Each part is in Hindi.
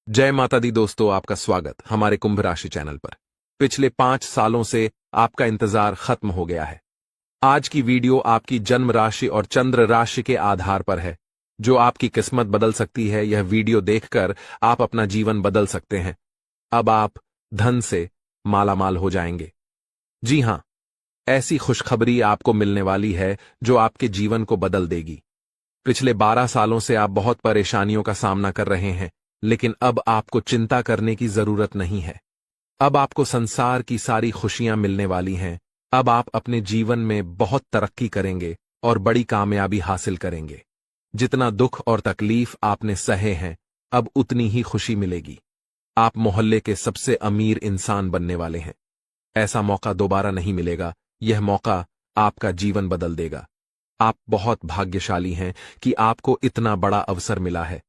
जय माता दी दोस्तों, आपका स्वागत हमारे कुंभ राशि चैनल पर। पिछले 5 सालों से आपका इंतजार खत्म हो गया है। आज की वीडियो आपकी जन्म राशि और चंद्र राशि के आधार पर है, जो आपकी किस्मत बदल सकती है। यह वीडियो देखकर आप अपना जीवन बदल सकते हैं। अब आप धन से मालामाल हो जाएंगे। जी हां, ऐसी खुशखबरी आपको मिलने वाली है जो आपके जीवन को बदल देगी। पिछले 12 सालों से आप बहुत परेशानियों का सामना कर रहे हैं, लेकिन अब आपको चिंता करने की जरूरत नहीं है। अब आपको संसार की सारी खुशियां मिलने वाली हैं। अब आप अपने जीवन में बहुत तरक्की करेंगे और बड़ी कामयाबी हासिल करेंगे। जितना दुख और तकलीफ आपने सहे हैं, अब उतनी ही खुशी मिलेगी। आप मोहल्ले के सबसे अमीर इंसान बनने वाले हैं। ऐसा मौका दोबारा नहीं मिलेगा। यह मौका आपका जीवन बदल देगा। आप बहुत भाग्यशाली हैं कि आपको इतना बड़ा अवसर मिला है।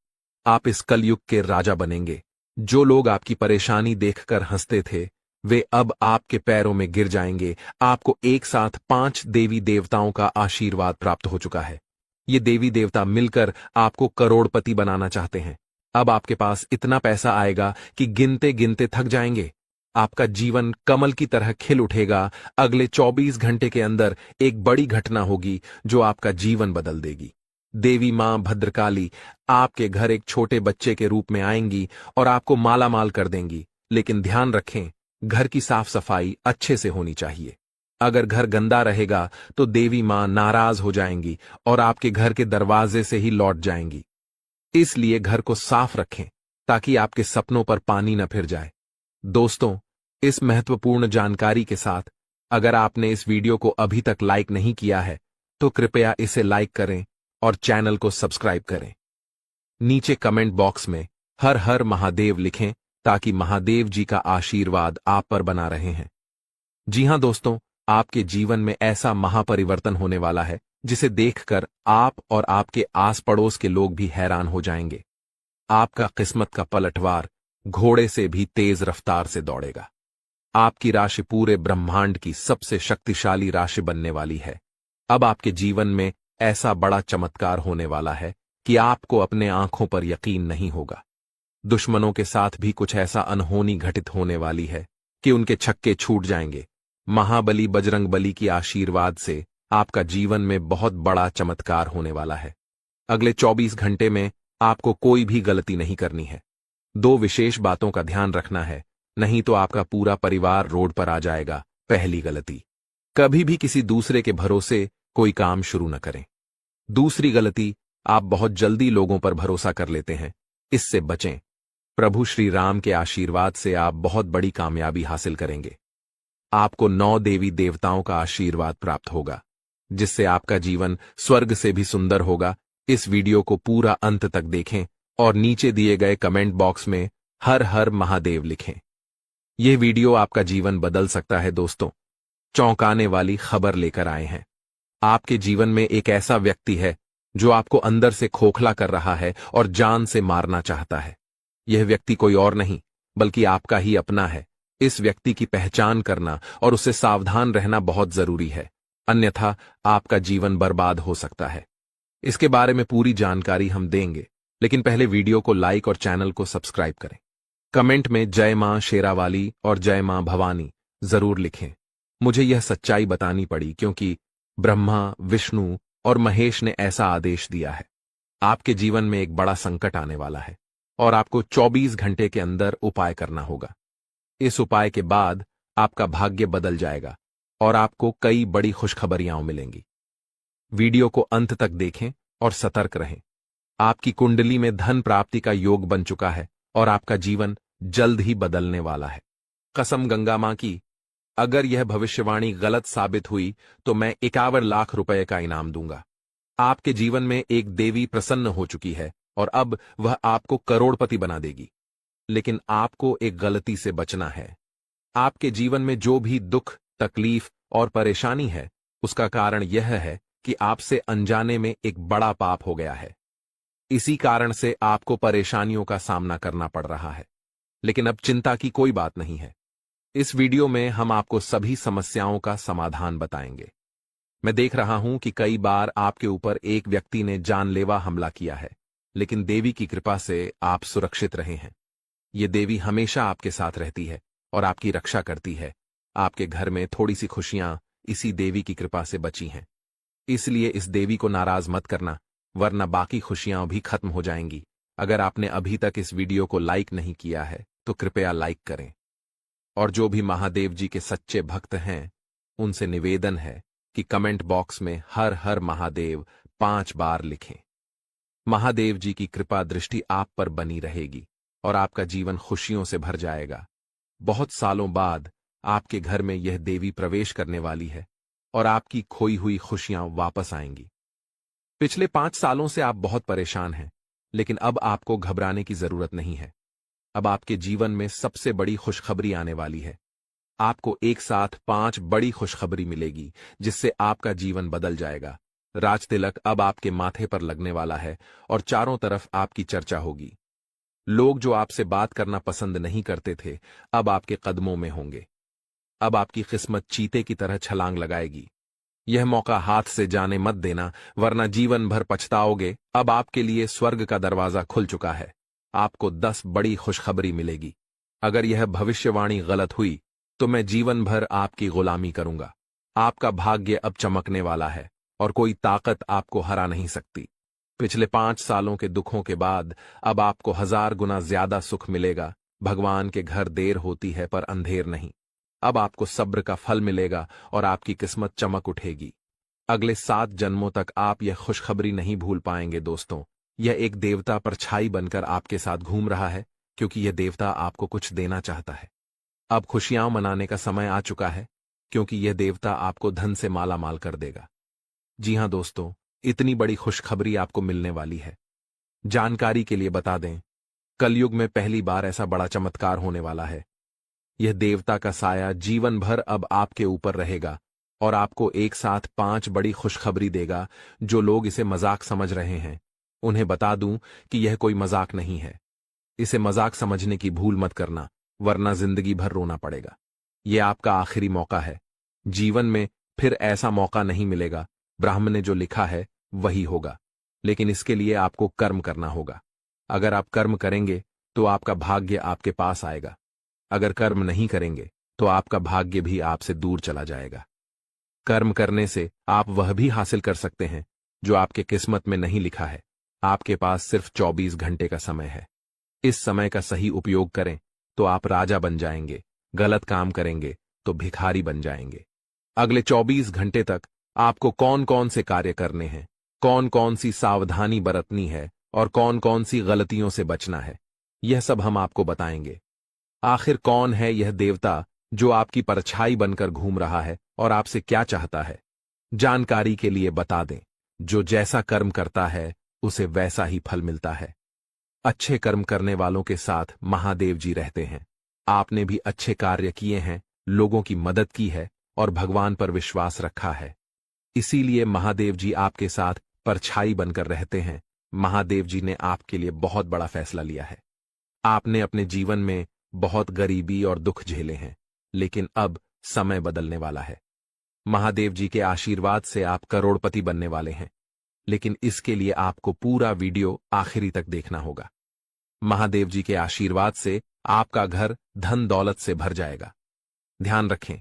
आप इस कलयुग के राजा बनेंगे। जो लोग आपकी परेशानी देखकर हंसते थे, वे अब आपके पैरों में गिर जाएंगे। आपको एक साथ 5 देवी देवताओं का आशीर्वाद प्राप्त हो चुका है। ये देवी देवता मिलकर आपको करोड़पति बनाना चाहते हैं। अब आपके पास इतना पैसा आएगा कि गिनते गिनते थक जाएंगे। आपका जीवन कमल की तरह खिल उठेगा। अगले 24 घंटे के अंदर एक बड़ी घटना होगी जो आपका जीवन बदल देगी। देवी मां भद्रकाली आपके घर एक छोटे बच्चे के रूप में आएंगी और आपको माला माल कर देंगी। लेकिन ध्यान रखें, घर की साफ सफाई अच्छे से होनी चाहिए। अगर घर गंदा रहेगा तो देवी मां नाराज हो जाएंगी और आपके घर के दरवाजे से ही लौट जाएंगी। इसलिए घर को साफ रखें ताकि आपके सपनों पर पानी न फिर जाए। दोस्तों, इस महत्वपूर्ण जानकारी के साथ, अगर आपने इस वीडियो को अभी तक लाइक नहीं किया है तो कृपया इसे लाइक करें और चैनल को सब्सक्राइब करें। नीचे कमेंट बॉक्स में हर हर महादेव लिखें ताकि महादेव जी का आशीर्वाद आप पर बना रहे हैं। जी हां दोस्तों, आपके जीवन में ऐसा महापरिवर्तन होने वाला है जिसे देखकर आप और आपके आस पड़ोस के लोग भी हैरान हो जाएंगे। आपका किस्मत का पलटवार घोड़े से भी तेज रफ्तार से दौड़ेगा। आपकी राशि पूरे ब्रह्मांड की सबसे शक्तिशाली राशि बनने वाली है। अब आपके जीवन में ऐसा बड़ा चमत्कार होने वाला है कि आपको अपने आंखों पर यकीन नहीं होगा। दुश्मनों के साथ भी कुछ ऐसा अनहोनी घटित होने वाली है कि उनके छक्के छूट जाएंगे। महाबली बजरंगबली की आशीर्वाद से आपका जीवन में बहुत बड़ा चमत्कार होने वाला है। अगले 24 घंटे में आपको कोई भी गलती नहीं करनी है। 2 विशेष बातों का ध्यान रखना है, नहीं तो आपका पूरा परिवार रोड पर आ जाएगा। पहली गलती, कभी भी किसी दूसरे के भरोसे कोई काम शुरू न करें। दूसरी गलती, आप बहुत जल्दी लोगों पर भरोसा कर लेते हैं। इससे बचें। प्रभु श्री राम के आशीर्वाद से आप बहुत बड़ी कामयाबी हासिल करेंगे। आपको 9 देवी देवताओं का आशीर्वाद प्राप्त होगा, जिससे आपका जीवन स्वर्ग से भी सुंदर होगा। इस वीडियो को पूरा अंत तक देखें और नीचे दिए गए कमेंट बॉक्स में हर हर महादेव लिखें। यह वीडियो आपका जीवन बदल सकता है दोस्तों। चौंकाने वाली खबर लेकर आए हैं। आपके जीवन में एक ऐसा व्यक्ति है जो आपको अंदर से खोखला कर रहा है और जान से मारना चाहता है। यह व्यक्ति कोई और नहीं बल्कि आपका ही अपना है। इस व्यक्ति की पहचान करना और उससे सावधान रहना बहुत जरूरी है, अन्यथा आपका जीवन बर्बाद हो सकता है। इसके बारे में पूरी जानकारी हम देंगे, लेकिन पहले वीडियो को लाइक और चैनल को सब्सक्राइब करें। कमेंट में जय मां शेरावाली और जय मां भवानी जरूर लिखें। मुझे यह सच्चाई बतानी पड़ी क्योंकि ब्रह्मा, विष्णु और महेश ने ऐसा आदेश दिया है। आपके जीवन में एक बड़ा संकट आने वाला है और आपको 24 घंटे के अंदर उपाय करना होगा। इस उपाय के बाद आपका भाग्य बदल जाएगा और आपको कई बड़ी खुशखबरियां मिलेंगी। वीडियो को अंत तक देखें और सतर्क रहें। आपकी कुंडली में धन प्राप्ति का योग बन चुका है और आपका जीवन जल्द ही बदलने वाला है। कसम गंगा मां की, अगर यह भविष्यवाणी गलत साबित हुई तो मैं 51 लाख रुपए का इनाम दूंगा। आपके जीवन में एक देवी प्रसन्न हो चुकी है और अब वह आपको करोड़पति बना देगी। लेकिन आपको एक गलती से बचना है। आपके जीवन में जो भी दुख, तकलीफ और परेशानी है, उसका कारण यह है कि आपसे अनजाने में एक बड़ा पाप हो गया है। इसी कारण से आपको परेशानियों का सामना करना पड़ रहा है। लेकिन अब चिंता की कोई बात नहीं है। इस वीडियो में हम आपको सभी समस्याओं का समाधान बताएंगे। मैं देख रहा हूं कि कई बार आपके ऊपर एक व्यक्ति ने जानलेवा हमला किया है, लेकिन देवी की कृपा से आप सुरक्षित रहे हैं। ये देवी हमेशा आपके साथ रहती है और आपकी रक्षा करती है। आपके घर में थोड़ी सी खुशियां इसी देवी की कृपा से बची हैं। इसलिए इस देवी को नाराज मत करना, वरना बाकी खुशियां भी खत्म हो जाएंगी। अगर आपने अभी तक इस वीडियो को लाइक नहीं किया है तो कृपया लाइक करें। और जो भी महादेव जी के सच्चे भक्त हैं, उनसे निवेदन है कि कमेंट बॉक्स में हर हर महादेव 5 बार लिखें। महादेव जी की कृपा दृष्टि आप पर बनी रहेगी और आपका जीवन खुशियों से भर जाएगा। बहुत सालों बाद आपके घर में यह देवी प्रवेश करने वाली है और आपकी खोई हुई खुशियां वापस आएंगी। पिछले 5 सालों से आप बहुत परेशान हैं, लेकिन अब आपको घबराने की जरूरत नहीं है। अब आपके जीवन में सबसे बड़ी खुशखबरी आने वाली है। आपको एक साथ 5 बड़ी खुशखबरी मिलेगी, जिससे आपका जीवन बदल जाएगा। राज तिलक अब आपके माथे पर लगने वाला है और चारों तरफ आपकी चर्चा होगी। लोग जो आपसे बात करना पसंद नहीं करते थे, अब आपके कदमों में होंगे। अब आपकी किस्मत चीते की तरह छलांग लगाएगी। यह मौका हाथ से जाने मत देना, वरना जीवन भर पछताओगे। अब आपके लिए स्वर्ग का दरवाजा खुल चुका है। आपको 10 बड़ी खुशखबरी मिलेगी। अगर यह भविष्यवाणी गलत हुई तो मैं जीवन भर आपकी गुलामी करूंगा। आपका भाग्य अब चमकने वाला है और कोई ताकत आपको हरा नहीं सकती। पिछले 5 सालों के दुखों के बाद अब आपको 1000 गुना ज्यादा सुख मिलेगा। भगवान के घर देर होती है पर अंधेर नहीं। अब आपको सब्र का फल मिलेगा और आपकी किस्मत चमक उठेगी। अगले 7 जन्मों तक आप यह खुशखबरी नहीं भूल पाएंगे दोस्तों। यह एक देवता परछाई बनकर आपके साथ घूम रहा है, क्योंकि यह देवता आपको कुछ देना चाहता है। अब खुशियां मनाने का समय आ चुका है, क्योंकि यह देवता आपको धन से माला माल कर देगा। जी हां दोस्तों, इतनी बड़ी खुशखबरी आपको मिलने वाली है। जानकारी के लिए बता दें, कलयुग में पहली बार ऐसा बड़ा चमत्कार होने वाला है। यह देवता का साया जीवन भर अब आपके ऊपर रहेगा और आपको एक साथ 5 बड़ी खुशखबरी देगा। जो लोग इसे मजाक समझ रहे हैं, उन्हें बता दूं कि यह कोई मजाक नहीं है। इसे मजाक समझने की भूल मत करना, वरना जिंदगी भर रोना पड़ेगा। यह आपका आखिरी मौका है। जीवन में फिर ऐसा मौका नहीं मिलेगा। ब्राह्मण ने जो लिखा है वही होगा, लेकिन इसके लिए आपको कर्म करना होगा। अगर आप कर्म करेंगे तो आपका भाग्य आपके पास आएगा। अगर कर्म नहीं करेंगे तो आपका भाग्य भी आपसे दूर चला जाएगा। कर्म करने से आप वह भी हासिल कर सकते हैं जो आपके किस्मत में नहीं लिखा है। आपके पास सिर्फ 24 घंटे का समय है। इस समय का सही उपयोग करें तो आप राजा बन जाएंगे। गलत काम करेंगे तो भिखारी बन जाएंगे। अगले 24 घंटे तक आपको कौन कौन से कार्य करने हैं, कौन कौन सी सावधानी बरतनी है और कौन कौन सी गलतियों से बचना है, यह सब हम आपको बताएंगे। आखिर कौन है यह देवता जो आपकी परछाई बनकर घूम रहा है और आपसे क्या चाहता है? जानकारी के लिए बता दें, जो जैसा कर्म करता है उसे वैसा ही फल मिलता है। अच्छे कर्म करने वालों के साथ महादेव जी रहते हैं। आपने भी अच्छे कार्य किए हैं, लोगों की मदद की है और भगवान पर विश्वास रखा है। इसीलिए महादेव जी आपके साथ परछाई बनकर रहते हैं। महादेव जी ने आपके लिए बहुत बड़ा फैसला लिया है। आपने अपने जीवन में बहुत गरीबी और दुख झेले हैं, लेकिन अब समय बदलने वाला है। महादेव जी के आशीर्वाद से आप करोड़पति बनने वाले हैं, लेकिन इसके लिए आपको पूरा वीडियो आखिरी तक देखना होगा। महादेव जी के आशीर्वाद से आपका घर धन दौलत से भर जाएगा। ध्यान रखें,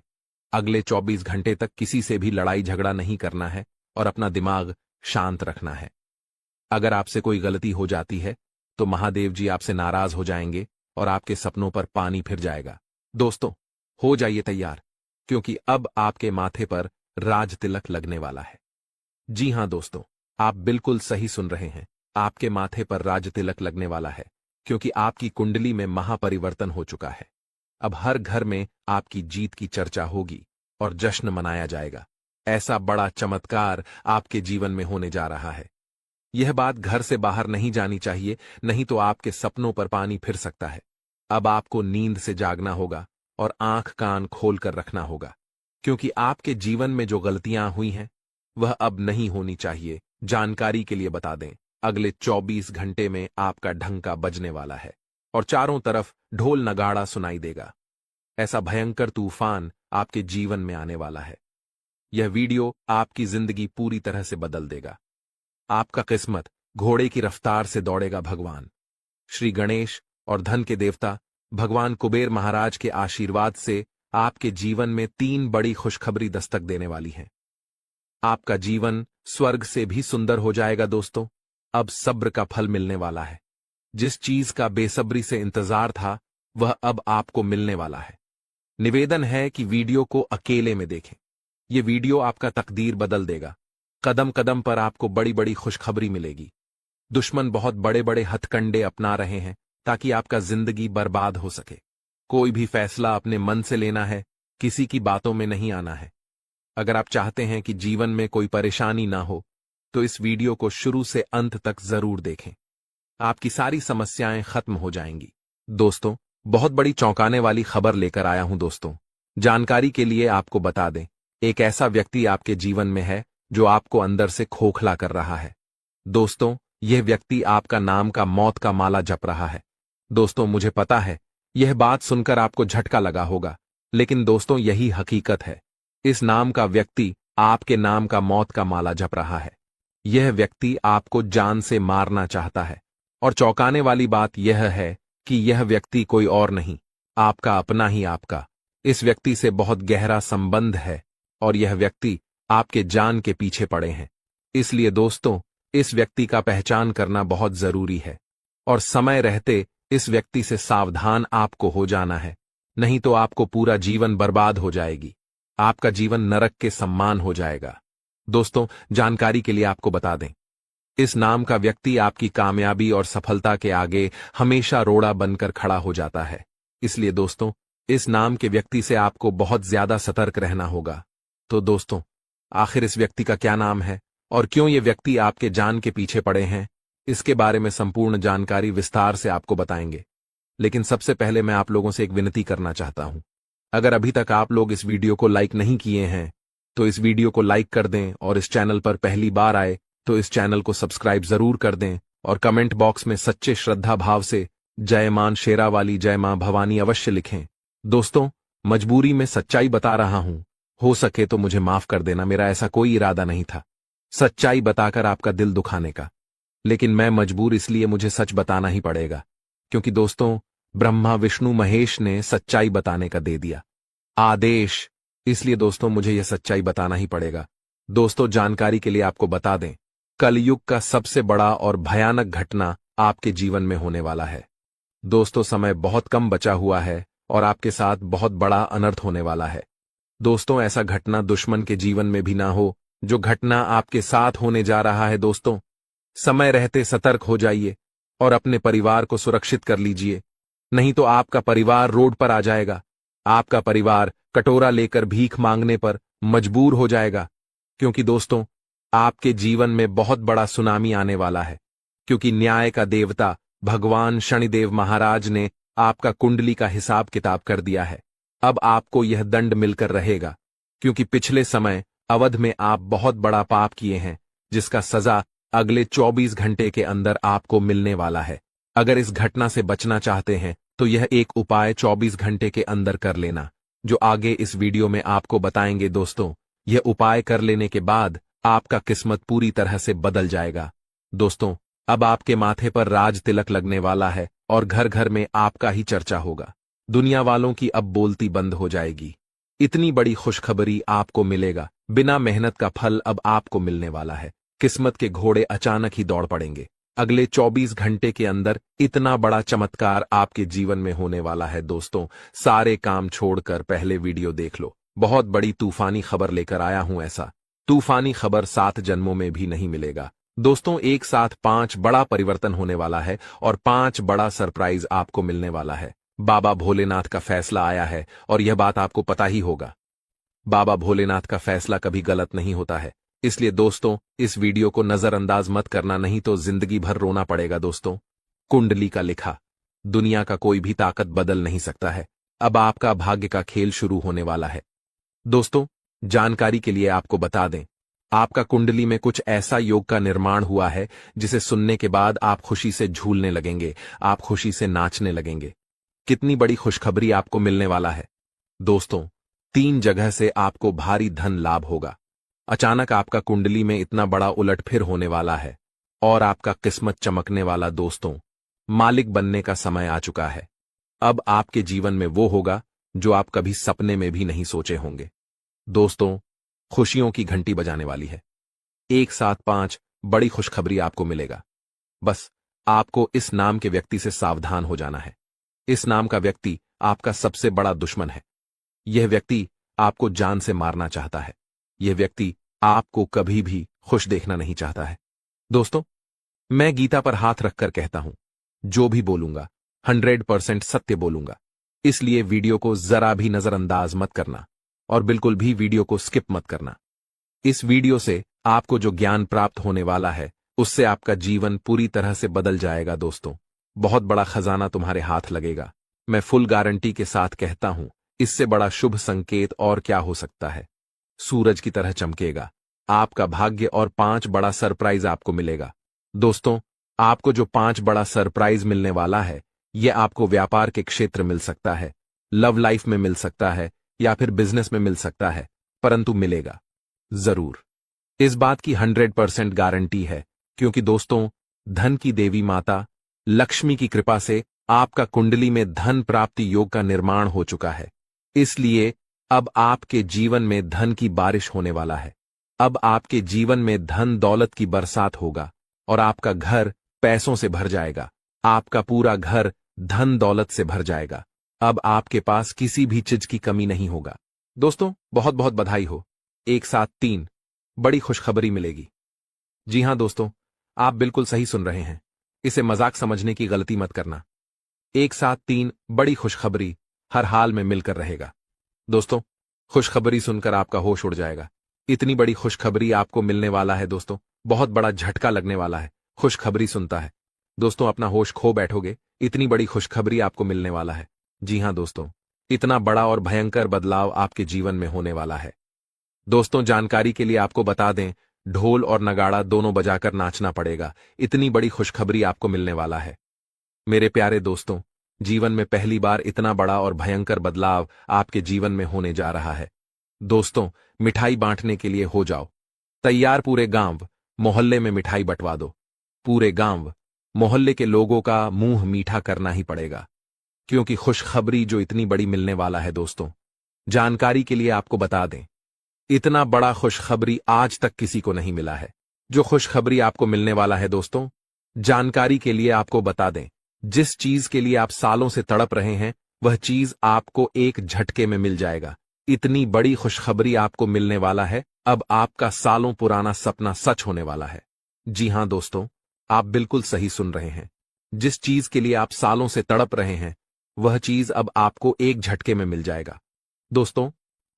अगले 24 घंटे तक किसी से भी लड़ाई झगड़ा नहीं करना है और अपना दिमाग शांत रखना है। अगर आपसे कोई गलती हो जाती है तो महादेव जी आपसे नाराज हो जाएंगे और आपके सपनों पर पानी फिर जाएगा। दोस्तों, हो जाइए तैयार, क्योंकि अब आपके माथे पर राज तिलक लगने वाला है। जी हां दोस्तों, आप बिल्कुल सही सुन रहे हैं। आपके माथे पर राज तिलक लगने वाला है, क्योंकि आपकी कुंडली में महापरिवर्तन हो चुका है। अब हर घर में आपकी जीत की चर्चा होगी और जश्न मनाया जाएगा। ऐसा बड़ा चमत्कार आपके जीवन में होने जा रहा है। यह बात घर से बाहर नहीं जानी चाहिए, नहीं तो आपके सपनों पर पानी फिर सकता है। अब आपको नींद से जागना होगा और आंख कान खोल कर रखना होगा, क्योंकि आपके जीवन में जो गलतियां हुई हैं वह अब नहीं होनी चाहिए। जानकारी के लिए बता दें, अगले 24 घंटे में आपका ढंका बजने वाला है और चारों तरफ ढोल नगाड़ा सुनाई देगा। ऐसा भयंकर तूफान आपके जीवन में आने वाला है। यह वीडियो आपकी जिंदगी पूरी तरह से बदल देगा। आपका किस्मत घोड़े की रफ्तार से दौड़ेगा। भगवान श्री गणेश और धन के देवता भगवान कुबेर महाराज के आशीर्वाद से आपके जीवन में 3 बड़ी खुशखबरी दस्तक देने वाली हैं। आपका जीवन स्वर्ग से भी सुंदर हो जाएगा दोस्तों। अब सब्र का फल मिलने वाला है। जिस चीज का बेसब्री से इंतजार था वह अब आपको मिलने वाला है। निवेदन है कि वीडियो को अकेले में देखें। यह वीडियो आपका तकदीर बदल देगा। कदम कदम पर आपको बड़ी बड़ी खुशखबरी मिलेगी। दुश्मन बहुत बड़े बड़े हथकंडे अपना रहे हैं ताकि आपका जिंदगी बर्बाद हो सके। कोई भी फैसला अपने मन से लेना है, किसी की बातों में नहीं आना है। अगर आप चाहते हैं कि जीवन में कोई परेशानी ना हो तो इस वीडियो को शुरू से अंत तक जरूर देखें। आपकी सारी समस्याएं खत्म हो जाएंगी। दोस्तों, बहुत बड़ी चौंकाने वाली खबर लेकर आया हूं दोस्तों। जानकारी के लिए आपको बता दें, एक ऐसा व्यक्ति आपके जीवन में है जो आपको अंदर से खोखला कर रहा है। दोस्तों, यह व्यक्ति आपका नाम का मौत का माला जप रहा है। दोस्तों, मुझे पता है यह बात सुनकर आपको झटका लगा होगा, लेकिन दोस्तों यही हकीकत है। इस नाम का व्यक्ति आपके नाम का मौत का माला जप रहा है। यह व्यक्ति आपको जान से मारना चाहता है। और चौंकाने वाली बात यह है कि यह व्यक्ति कोई और नहीं, आपका अपना ही आपका इस व्यक्ति से बहुत गहरा संबंध है और यह व्यक्ति आपके जान के पीछे पड़े हैं। इसलिए दोस्तों, इस व्यक्ति का पहचान करना बहुत जरूरी है और समय रहते इस व्यक्ति से सावधान आपको हो जाना है, नहीं तो आपको पूरा जीवन बर्बाद हो जाएगी। आपका जीवन नरक के समान हो जाएगा। दोस्तों, जानकारी के लिए आपको बता दें, इस नाम का व्यक्ति आपकी कामयाबी और सफलता के आगे हमेशा रोड़ा बनकर खड़ा हो जाता है। इसलिए दोस्तों, इस नाम के व्यक्ति से आपको बहुत ज्यादा सतर्क रहना होगा। तो दोस्तों, आखिर इस व्यक्ति का क्या नाम है और क्यों ये व्यक्ति आपके जान के पीछे पड़े हैं, इसके बारे में संपूर्ण जानकारी विस्तार से आपको बताएंगे। लेकिन सबसे पहले मैं आप लोगों से एक विनती करना चाहता हूं। अगर अभी तक आप लोग इस वीडियो को लाइक नहीं किए हैं तो इस वीडियो को लाइक कर दें और इस चैनल पर पहली बार आए तो इस चैनल को सब्सक्राइब जरूर कर दें और कमेंट बॉक्स में सच्चे श्रद्धा भाव से जय मां शेरा वाली, जय मां भवानी अवश्य लिखें। दोस्तों, मजबूरी में सच्चाई बता रहा हूं, हो सके तो मुझे माफ कर देना। मेरा ऐसा कोई इरादा नहीं था सच्चाई बताकर आपका दिल दुखाने का, लेकिन मैं मजबूर इसलिए मुझे सच बताना ही पड़ेगा, क्योंकि दोस्तों ब्रह्मा विष्णु महेश ने सच्चाई बताने का दे दिया आदेश। इसलिए दोस्तों मुझे यह सच्चाई बताना ही पड़ेगा। दोस्तों, जानकारी के लिए आपको बता दें, कलयुग का सबसे बड़ा और भयानक घटना आपके जीवन में होने वाला है। दोस्तों, समय बहुत कम बचा हुआ है और आपके साथ बहुत बड़ा अनर्थ होने वाला है। दोस्तों, ऐसा घटना दुश्मन के जीवन में भी ना हो जो घटना आपके साथ होने जा रहा है। दोस्तों, समय रहते सतर्क हो जाइए और अपने परिवार को सुरक्षित कर लीजिए, नहीं तो आपका परिवार रोड पर आ जाएगा। आपका परिवार कटोरा लेकर भीख मांगने पर मजबूर हो जाएगा, क्योंकि दोस्तों आपके जीवन में बहुत बड़ा सुनामी आने वाला है। क्योंकि न्याय का देवता भगवान शनिदेव महाराज ने आपका कुंडली का हिसाब किताब कर दिया है। अब आपको यह दंड मिलकर रहेगा, क्योंकि पिछले समय अवध में आप बहुत बड़ा पाप किए हैं, जिसका सजा अगले 24 घंटे के अंदर आपको मिलने वाला है। अगर इस घटना से बचना चाहते हैं तो यह एक उपाय 24 घंटे के अंदर कर लेना, जो आगे इस वीडियो में आपको बताएंगे। दोस्तों, यह उपाय कर लेने के बाद आपका किस्मत पूरी तरह से बदल जाएगा। दोस्तों, अब आपके माथे पर राज तिलक लगने वाला है और घर घर में आपका ही चर्चा होगा। दुनिया वालों की अब बोलती बंद हो जाएगी। इतनी बड़ी खुशखबरी आपको मिलेगा। बिना मेहनत का फल अब आपको मिलने वाला है। किस्मत के घोड़े अचानक ही दौड़ पड़ेंगे। अगले 24 घंटे के अंदर इतना बड़ा चमत्कार आपके जीवन में होने वाला है। दोस्तों, सारे काम छोड़कर पहले वीडियो देख लो। बहुत बड़ी तूफानी खबर लेकर आया हूं। ऐसा तूफानी खबर 7 जन्मों में भी नहीं मिलेगा। दोस्तों, एक साथ 5 बड़ा परिवर्तन होने वाला है और 5 बड़ा सरप्राइज आपको मिलने वाला है। बाबा भोलेनाथ का फैसला आया है और यह बात आपको पता ही होगा। बाबा भोलेनाथ का फैसला कभी गलत नहीं होता है। इसलिए दोस्तों, इस वीडियो को नजरअंदाज मत करना, नहीं तो जिंदगी भर रोना पड़ेगा। दोस्तों, कुंडली का लिखा दुनिया का कोई भी ताकत बदल नहीं सकता है। अब आपका भाग्य का खेल शुरू होने वाला है। दोस्तों, जानकारी के लिए आपको बता दें, आपका कुंडली में कुछ ऐसा योग का निर्माण हुआ है जिसे सुनने के बाद आप खुशी से झूलने लगेंगे, आप खुशी से नाचने लगेंगे। कितनी बड़ी खुशखबरी आपको मिलने वाला है। दोस्तों, 3 जगह से आपको भारी धन लाभ होगा। अचानक आपका कुंडली में इतना बड़ा उलटफेर होने वाला है और आपका किस्मत चमकने वाला। दोस्तों, मालिक बनने का समय आ चुका है। अब आपके जीवन में वो होगा जो आप कभी सपने में भी नहीं सोचे होंगे। दोस्तों, खुशियों की घंटी बजाने वाली है। एक साथ 5 बड़ी खुशखबरी आपको मिलेगा। बस आपको इस नाम के व्यक्ति से सावधान हो जाना है। इस नाम का व्यक्ति आपका सबसे बड़ा दुश्मन है। यह व्यक्ति आपको जान से मारना चाहता है। यह व्यक्ति आपको कभी भी खुश देखना नहीं चाहता है। दोस्तों, मैं गीता पर हाथ रखकर कहता हूं, जो भी बोलूंगा 100% सत्य बोलूंगा। इसलिए वीडियो को जरा भी नजरअंदाज मत करना और बिल्कुल भी वीडियो को स्किप मत करना। इस वीडियो से आपको जो ज्ञान प्राप्त होने वाला है, उससे आपका जीवन पूरी तरह से बदल जाएगा। दोस्तों, बहुत बड़ा खजाना तुम्हारे हाथ लगेगा। मैं फुल गारंटी के साथ कहता हूं, इससे बड़ा शुभ संकेत और क्या हो सकता है। सूरज की तरह चमकेगा आपका भाग्य और 5 बड़ा सरप्राइज आपको मिलेगा। दोस्तों, आपको जो 5 बड़ा सरप्राइज मिलने वाला है, यह आपको व्यापार के क्षेत्र मिल सकता है, लव लाइफ में मिल सकता है या फिर बिजनेस में मिल सकता है, परंतु मिलेगा जरूर। इस बात की 100% गारंटी है, क्योंकि दोस्तों, धन की देवी माता लक्ष्मी की कृपा से आपका कुंडली में धन प्राप्ति योग का निर्माण हो चुका है। इसलिए अब आपके जीवन में धन की बारिश होने वाला है। अब आपके जीवन में धन दौलत की बरसात होगा और आपका घर पैसों से भर जाएगा। आपका पूरा घर धन दौलत से भर जाएगा। अब आपके पास किसी भी चीज की कमी नहीं होगा। दोस्तों, बहुत बहुत बधाई हो। एक साथ 3 बड़ी खुशखबरी मिलेगी। जी हां दोस्तों, आप बिल्कुल सही सुन रहे हैं। इसे मजाक समझने की गलती मत करना। एक साथ 3 बड़ी खुशखबरी हर हाल में मिलकर रहेगा। दोस्तों, खुशखबरी सुनकर आपका होश उड़ जाएगा। इतनी बड़ी खुशखबरी आपको मिलने वाला है। दोस्तों, बहुत बड़ा झटका लगने वाला है। खुशखबरी सुनता है दोस्तों, अपना होश खो बैठोगे। इतनी बड़ी खुशखबरी आपको मिलने वाला है। जी हां दोस्तों, इतना बड़ा और भयंकर बदलाव आपके जीवन में होने वाला है। दोस्तों, जानकारी के लिए आपको बता दें, ढोल और नगाड़ा दोनों बजाकर नाचना पड़ेगा। इतनी बड़ी खुशखबरी आपको मिलने वाला है। मेरे प्यारे दोस्तों, जीवन में पहली बार इतना बड़ा और भयंकर बदलाव आपके जीवन में होने जा रहा है। दोस्तों, मिठाई बांटने के लिए हो जाओ तैयार। पूरे गांव मोहल्ले में मिठाई बंटवा दो। पूरे गांव मोहल्ले के लोगों का मुंह मीठा करना ही पड़ेगा, क्योंकि खुशखबरी जो इतनी बड़ी मिलने वाला है। दोस्तों, जानकारी के लिए आपको बता दें, इतना बड़ा खुशखबरी आज तक किसी को नहीं मिला है। जो खुशखबरी आपको मिलने वाला है दोस्तों, जानकारी के लिए आपको बता दें, जिस चीज के लिए आप सालों से तड़प रहे हैं, वह चीज आपको एक झटके में मिल जाएगा। इतनी बड़ी खुशखबरी आपको मिलने वाला है। अब आपका सालों पुराना सपना सच होने वाला है। जी हां दोस्तों, आप बिल्कुल सही सुन रहे हैं। जिस चीज के लिए आप सालों से तड़प रहे हैं, वह चीज अब आपको एक झटके में मिल जाएगा। दोस्तों,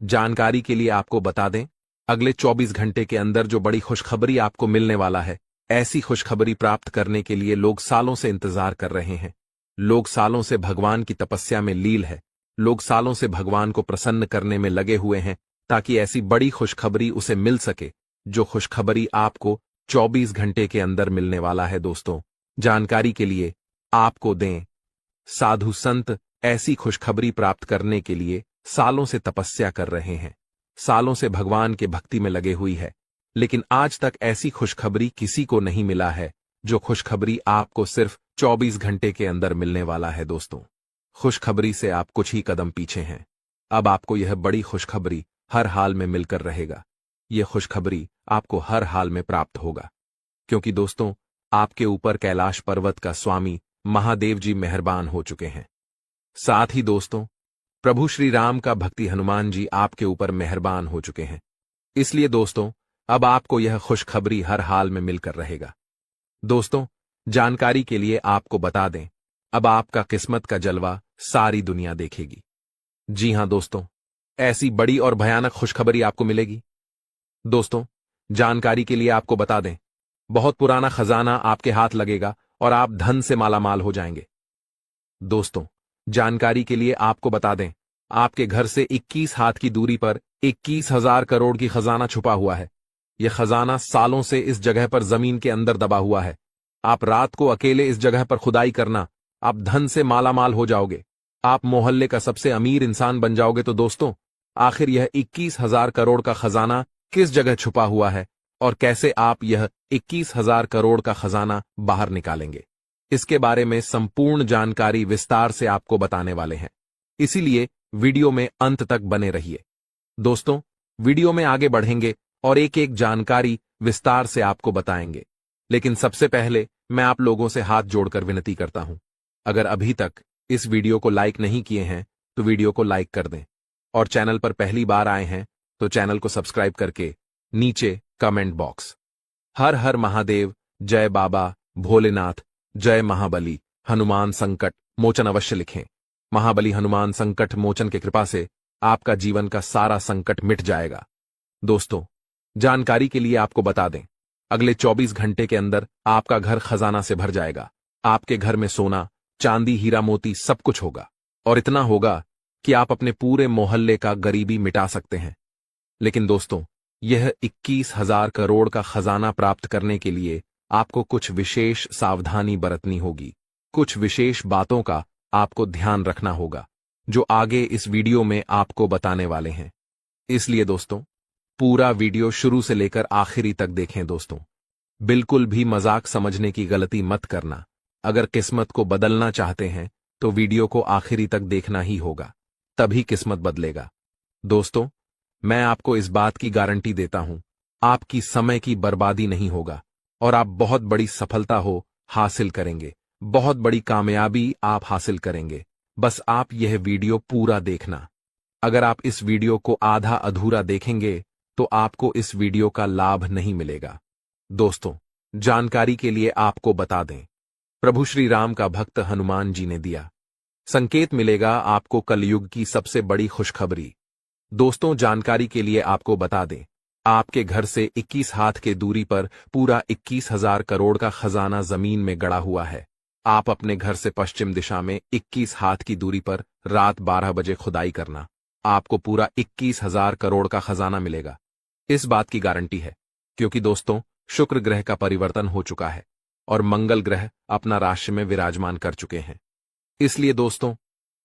जानकारी के लिए आपको बता दें, अगले 24 घंटे के अंदर जो बड़ी खुशखबरी आपको मिलने वाला है, ऐसी खुशखबरी प्राप्त करने के लिए लोग सालों से इंतजार कर रहे हैं। लोग सालों से भगवान की तपस्या में लील है। लोग सालों से भगवान को प्रसन्न करने में लगे हुए हैं, ताकि ऐसी बड़ी खुशखबरी उसे मिल सके, जो खुशखबरी आपको 24 घंटे के अंदर मिलने वाला है। दोस्तों, जानकारी के लिए आपको दें, साधु संत ऐसी खुशखबरी प्राप्त करने के लिए सालों से तपस्या कर रहे हैं, सालों से भगवान के भक्ति में लगे हुई है, लेकिन आज तक ऐसी खुशखबरी किसी को नहीं मिला है, जो खुशखबरी आपको सिर्फ 24 घंटे के अंदर मिलने वाला है। दोस्तों, खुशखबरी से आप कुछ ही कदम पीछे हैं। अब आपको यह बड़ी खुशखबरी हर हाल में मिलकर रहेगा। यह खुशखबरी आपको हर हाल में प्राप्त होगा, क्योंकि दोस्तों, आपके ऊपर कैलाश पर्वत का स्वामी महादेव जी मेहरबान हो चुके हैं। साथ ही दोस्तों, प्रभु श्री राम का भक्ति हनुमान जी आपके ऊपर मेहरबान हो चुके हैं। इसलिए दोस्तों, अब आपको यह खुशखबरी हर हाल में मिलकर रहेगा। दोस्तों, जानकारी के लिए आपको बता दें, अब आपका किस्मत का जलवा सारी दुनिया देखेगी। जी हां दोस्तों, ऐसी बड़ी और भयानक खुशखबरी आपको मिलेगी। दोस्तों, जानकारी के लिए आपको बता दें, बहुत पुराना खजाना आपके हाथ लगेगा और आप धन से मालामाल हो जाएंगे। दोस्तों, जानकारी के लिए आपको बता दें, आपके घर से 21 हाथ की दूरी पर 21,000 करोड़ की खजाना छुपा हुआ है। यह खजाना सालों से इस जगह पर जमीन के अंदर दबा हुआ है। आप रात को अकेले इस जगह पर खुदाई करना, आप धन से मालामाल हो जाओगे। आप मोहल्ले का सबसे अमीर इंसान बन जाओगे। तो दोस्तों, आखिर यह 21,000 करोड़ का खजाना किस जगह छुपा हुआ है और कैसे आप यह 21,000 करोड़ का खजाना बाहर निकालेंगे? इसके बारे में संपूर्ण जानकारी विस्तार से आपको बताने वाले हैं, इसीलिए वीडियो में अंत तक बने रहिए। दोस्तों, वीडियो में आगे बढ़ेंगे और एक एक जानकारी विस्तार से आपको बताएंगे, लेकिन सबसे पहले मैं आप लोगों से हाथ जोड़कर विनती करता हूं, अगर अभी तक इस वीडियो को लाइक नहीं किए हैं तो वीडियो को लाइक कर दें, और चैनल पर पहली बार आए हैं तो चैनल को सब्सक्राइब करके नीचे कमेंट बॉक्स हर हर महादेव, जय बाबा भोलेनाथ, जय महाबली हनुमान संकट मोचन अवश्य लिखें। महाबली हनुमान संकट मोचन की कृपा से आपका जीवन का सारा संकट मिट जाएगा। दोस्तों, जानकारी के लिए आपको बता दें, अगले 24 घंटे के अंदर आपका घर खजाना से भर जाएगा। आपके घर में सोना, चांदी, हीरा मोती सब कुछ होगा, और इतना होगा कि आप अपने पूरे मोहल्ले का गरीबी मिटा सकते हैं। लेकिन दोस्तों, यह 21,000 करोड़ का खजाना प्राप्त करने के लिए आपको कुछ विशेष सावधानी बरतनी होगी। कुछ विशेष बातों का आपको ध्यान रखना होगा, जो आगे इस वीडियो में आपको बताने वाले हैं। इसलिए दोस्तों, पूरा वीडियो शुरू से लेकर आखिरी तक देखें। दोस्तों, बिल्कुल भी मजाक समझने की गलती मत करना। अगर किस्मत को बदलना चाहते हैं तो वीडियो को आखिरी तक देखना ही होगा, तभी किस्मत बदलेगा। दोस्तों, मैं आपको इस बात की गारंटी देता हूं, आपकी समय की बर्बादी नहीं होगा और आप बहुत बड़ी सफलता हासिल करेंगे, बहुत बड़ी कामयाबी आप हासिल करेंगे। बस आप यह वीडियो पूरा देखना। अगर आप इस वीडियो को आधा अधूरा देखेंगे तो आपको इस वीडियो का लाभ नहीं मिलेगा। दोस्तों, जानकारी के लिए आपको बता दें, प्रभु श्री राम का भक्त हनुमान जी ने दिया संकेत मिलेगा आपको कलयुग की सबसे बड़ी खुशखबरी। दोस्तों, जानकारी के लिए आपको बता दें, आपके घर से 21 हाथ के दूरी पर पूरा 21,000 करोड़ का खजाना जमीन में गड़ा हुआ है। आप अपने घर से पश्चिम दिशा में 21 हाथ की दूरी पर रात 12 बजे खुदाई करना, आपको पूरा 21,000 करोड़ का खजाना मिलेगा। इस बात की गारंटी है, क्योंकि दोस्तों, शुक्र ग्रह का परिवर्तन हो चुका है और मंगल ग्रह अपना राशि में विराजमान कर चुके हैं। इसलिए दोस्तों,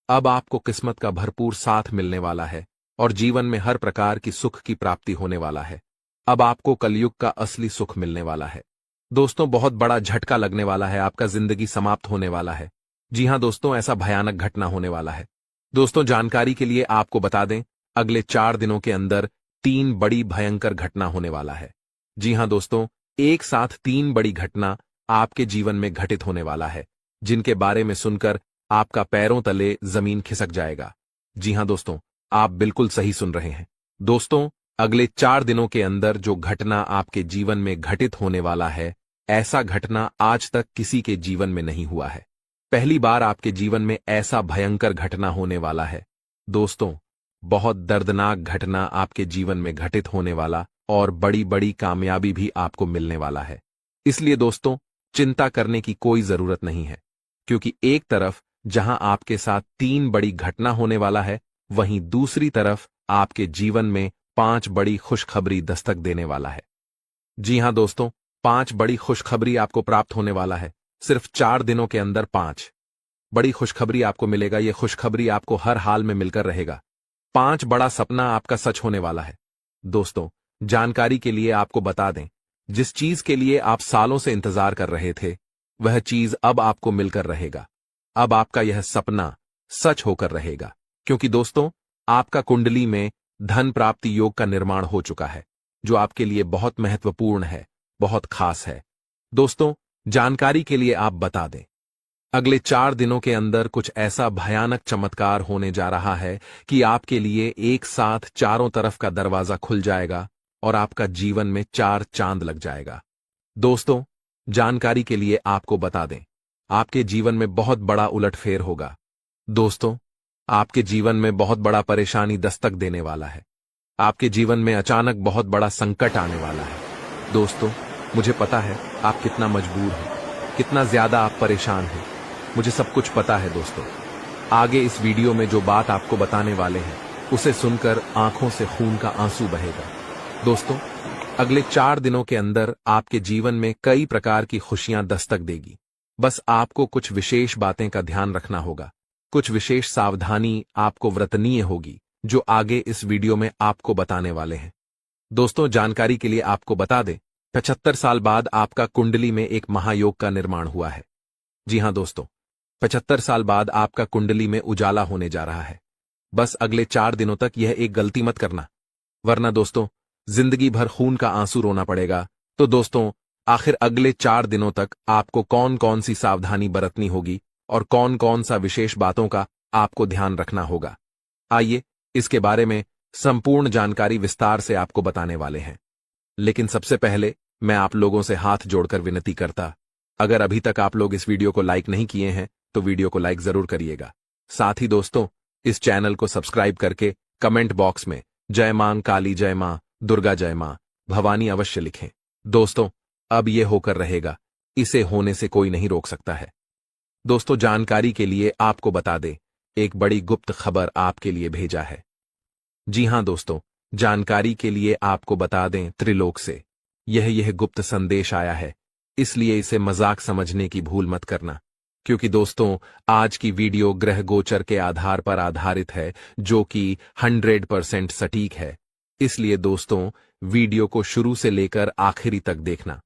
अब आपको किस्मत का भरपूर साथ मिलने वाला है और जीवन में हर प्रकार की सुख की प्राप्ति होने वाला है। अब आपको कलयुग का असली सुख मिलने वाला है। दोस्तों, बहुत बड़ा झटका लगने वाला है, आपका जिंदगी समाप्त होने वाला है। जी हां दोस्तों, ऐसा भयानक घटना होने वाला है। दोस्तों, जानकारी के लिए आपको बता दें, अगले 4 दिनों के अंदर 3 बड़ी भयंकर घटना होने वाला है। जी हां दोस्तों, एक साथ 3 बड़ी घटना आपके जीवन में घटित होने वाला है, जिनके बारे में सुनकर आपका पैरों तले जमीन खिसक जाएगा। जी हां दोस्तों, आप बिल्कुल सही सुन रहे हैं। दोस्तों, अगले 4 दिनों के अंदर जो घटना आपके जीवन में घटित होने वाला है, ऐसा घटना आज तक किसी के जीवन में नहीं हुआ है। पहली बार आपके जीवन में ऐसा भयंकर घटना होने वाला है। दोस्तों, बहुत दर्दनाक घटना आपके जीवन में घटित होने वाला और बड़ी बड़ी कामयाबी भी आपको मिलने वाला है। इसलिए दोस्तों, चिंता करने की कोई जरूरत नहीं है, क्योंकि एक तरफ जहां आपके साथ 3 बड़ी घटना होने वाला है, वहीं दूसरी तरफ आपके जीवन में 5 बड़ी खुशखबरी दस्तक देने वाला है। जी हां दोस्तों, 5 बड़ी खुशखबरी आपको प्राप्त होने वाला है। सिर्फ 4 दिनों के अंदर 5 बड़ी खुशखबरी आपको मिलेगा। यह खुशखबरी आपको हर हाल में मिलकर रहेगा। 5 बड़ा सपना आपका सच होने वाला है। दोस्तों, जानकारी के लिए आपको बता दें, जिस चीज के लिए आप सालों से इंतजार कर रहे थे, वह चीज अब आपको मिलकर रहेगा। अब आपका यह सपना सच होकर रहेगा, क्योंकि दोस्तों, आपका कुंडली में धन प्राप्ति योग का निर्माण हो चुका है, जो आपके लिए बहुत महत्वपूर्ण है, बहुत खास है। दोस्तों, जानकारी के लिए आप बता दें, अगले 4 दिनों के अंदर कुछ ऐसा भयानक चमत्कार होने जा रहा है कि आपके लिए एक साथ चारों तरफ का दरवाजा खुल जाएगा और आपका जीवन में 4 चांद लग जाएगा। दोस्तों, जानकारी के लिए आपको बता दें, आपके जीवन में बहुत बड़ा उलटफेर होगा। दोस्तों, आपके जीवन में बहुत बड़ा परेशानी दस्तक देने वाला है। आपके जीवन में अचानक बहुत बड़ा संकट आने वाला है। दोस्तों, मुझे पता है आप कितना मजबूर हैं, कितना ज्यादा आप परेशान हैं। मुझे सब कुछ पता है। दोस्तों, आगे इस वीडियो में जो बात आपको बताने वाले हैं, उसे सुनकर आंखों से खून का आंसू बहेगा। दोस्तों, अगले 4 दिनों के अंदर आपके जीवन में कई प्रकार की खुशियां दस्तक देगी। बस आपको कुछ विशेष बातें का ध्यान रखना होगा, कुछ विशेष सावधानी आपको व्रतनीय होगी, जो आगे इस वीडियो में आपको बताने वाले हैं। दोस्तों, जानकारी के लिए आपको बता दें, 75 साल बाद आपका कुंडली में एक महायोग का निर्माण हुआ है। जी हां दोस्तों, 75 साल बाद आपका कुंडली में उजाला होने जा रहा है। बस अगले 4 दिनों तक यह एक गलती मत करना, वरना दोस्तों जिंदगी भर खून का आंसू रोना पड़ेगा। तो दोस्तों, आखिर अगले 4 दिनों तक आपको कौन कौन सी सावधानी बरतनी होगी और कौन कौन सा विशेष बातों का आपको ध्यान रखना होगा, आइए इसके बारे में संपूर्ण जानकारी विस्तार से आपको बताने वाले हैं। लेकिन सबसे पहले मैं आप लोगों से हाथ जोड़कर विनती करता, अगर अभी तक आप लोग इस वीडियो को लाइक नहीं किए हैं तो वीडियो को लाइक जरूर करिएगा। साथ ही दोस्तों, इस चैनल को सब्सक्राइब करके कमेंट बॉक्स में जय मां काली, जय मां दुर्गा, जय मां भवानी अवश्य लिखें। दोस्तों, अब यह होकर रहेगा, इसे होने से कोई नहीं रोक सकता है। दोस्तों, जानकारी के लिए आपको बता दें, एक बड़ी गुप्त खबर आपके लिए भेजा है। जी हां दोस्तों, जानकारी के लिए आपको बता दें, त्रिलोक से यह गुप्त संदेश आया है, इसलिए इसे मजाक समझने की भूल मत करना, क्योंकि दोस्तों आज की वीडियो ग्रह गोचर के आधार पर आधारित है, जो कि 100% सटीक है। इसलिए दोस्तों वीडियो को शुरू से लेकर आखिरी तक देखना।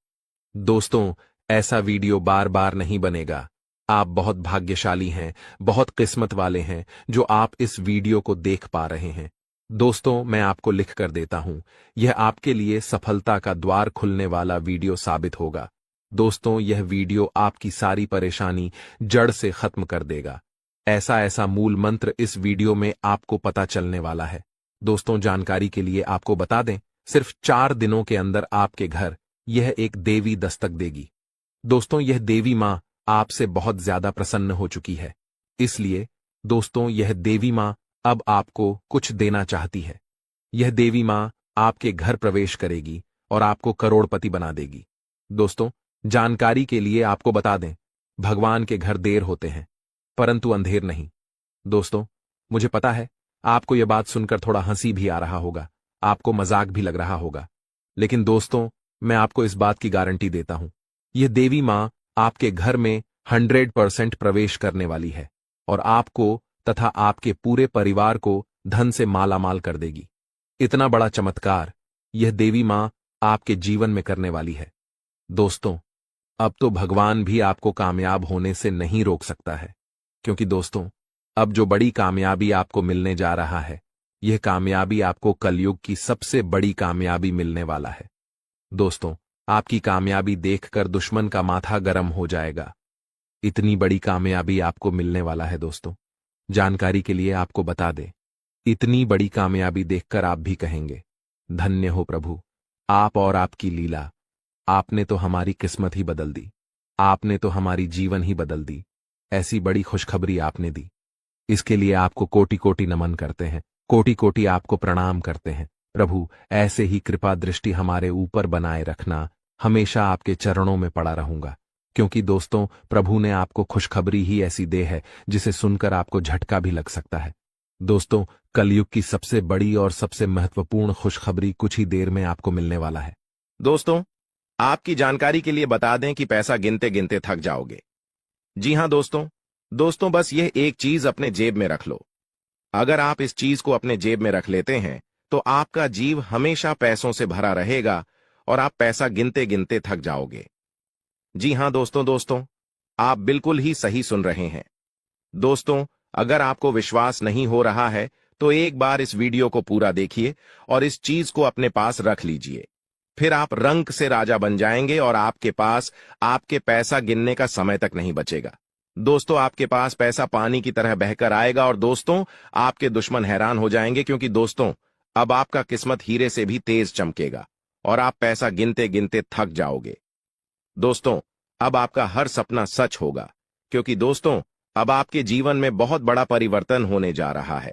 दोस्तों, ऐसा वीडियो बार बार नहीं बनेगा। आप बहुत भाग्यशाली हैं, बहुत किस्मत वाले हैं जो आप इस वीडियो को देख पा रहे हैं। दोस्तों, मैं आपको लिख कर देता हूं, यह आपके लिए सफलता का द्वार खुलने वाला वीडियो साबित होगा। दोस्तों, यह वीडियो आपकी सारी परेशानी जड़ से खत्म कर देगा। ऐसा मूल मंत्र इस वीडियो में आपको पता चलने वाला है। दोस्तों, जानकारी के लिए आपको बता दें, सिर्फ 4 दिनों के अंदर आपके घर यह एक देवी दस्तक देगी। दोस्तों, यह देवी मां आपसे बहुत ज्यादा प्रसन्न हो चुकी है, इसलिए दोस्तों यह देवी मां अब आपको कुछ देना चाहती है। यह देवी मां आपके घर प्रवेश करेगी और आपको करोड़पति बना देगी। दोस्तों, जानकारी के लिए आपको बता दें, भगवान के घर देर होते हैं परंतु अंधेर नहीं। दोस्तों, मुझे पता है आपको यह बात सुनकर थोड़ा हंसी भी आ रहा होगा, आपको मजाक भी लग रहा होगा, लेकिन दोस्तों मैं आपको इस बात की गारंटी देता हूं, यह देवी मां आपके घर में 100% प्रवेश करने वाली है और आपको तथा आपके पूरे परिवार को धन से मालामाल कर देगी। इतना बड़ा चमत्कार यह देवी मां आपके जीवन में करने वाली है। दोस्तों, अब तो भगवान भी आपको कामयाब होने से नहीं रोक सकता है, क्योंकि दोस्तों अब जो बड़ी कामयाबी आपको मिलने जा रहा है, यह कामयाबी आपको कलयुग की सबसे बड़ी कामयाबी मिलने वाला है। दोस्तों, आपकी कामयाबी देखकर दुश्मन का माथा गर्म हो जाएगा। इतनी बड़ी कामयाबी आपको मिलने वाला है। दोस्तों, जानकारी के लिए आपको बता दें, इतनी बड़ी कामयाबी देखकर आप भी कहेंगे, धन्य हो प्रभु, आप और आपकी लीला, आपने तो हमारी किस्मत ही बदल दी, आपने तो हमारी जीवन ही बदल दी। ऐसी बड़ी खुशखबरी आपने दी, इसके लिए आपको कोटि कोटि नमन करते हैं, कोटि कोटि आपको प्रणाम करते हैं। प्रभु, ऐसे ही कृपा दृष्टि हमारे ऊपर बनाए रखना, हमेशा आपके चरणों में पड़ा रहूंगा, क्योंकि दोस्तों प्रभु ने आपको खुशखबरी ही ऐसी दे है जिसे सुनकर आपको झटका भी लग सकता है। दोस्तों, कलयुग की सबसे बड़ी और सबसे महत्वपूर्ण खुशखबरी कुछ ही देर में आपको मिलने वाला है। दोस्तों, आपकी जानकारी के लिए बता दें कि पैसा गिनते गिनते थक जाओगे। जी हां दोस्तों बस यह एक चीज अपने जेब में रख लो। अगर आप इस चीज को अपने जेब में रख लेते हैं तो आपका जीव हमेशा पैसों से भरा रहेगा और आप पैसा गिनते गिनते थक जाओगे। जी हां दोस्तों आप बिल्कुल ही सही सुन रहे हैं। दोस्तों, अगर आपको विश्वास नहीं हो रहा है तो एक बार इस वीडियो को पूरा देखिए और इस चीज को अपने पास रख लीजिए, फिर आप रंक से राजा बन जाएंगे और आपके पास आपके पैसा गिनने का समय तक नहीं बचेगा। दोस्तों, आपके पास पैसा पानी की तरह बहकर आएगा और दोस्तों आपके दुश्मन हैरान हो जाएंगे, क्योंकि दोस्तों अब आपका किस्मत हीरे से भी तेज चमकेगा और आप पैसा गिनते गिनते थक जाओगे। दोस्तों, अब आपका हर सपना सच होगा, क्योंकि दोस्तों अब आपके जीवन में बहुत बड़ा परिवर्तन होने जा रहा है।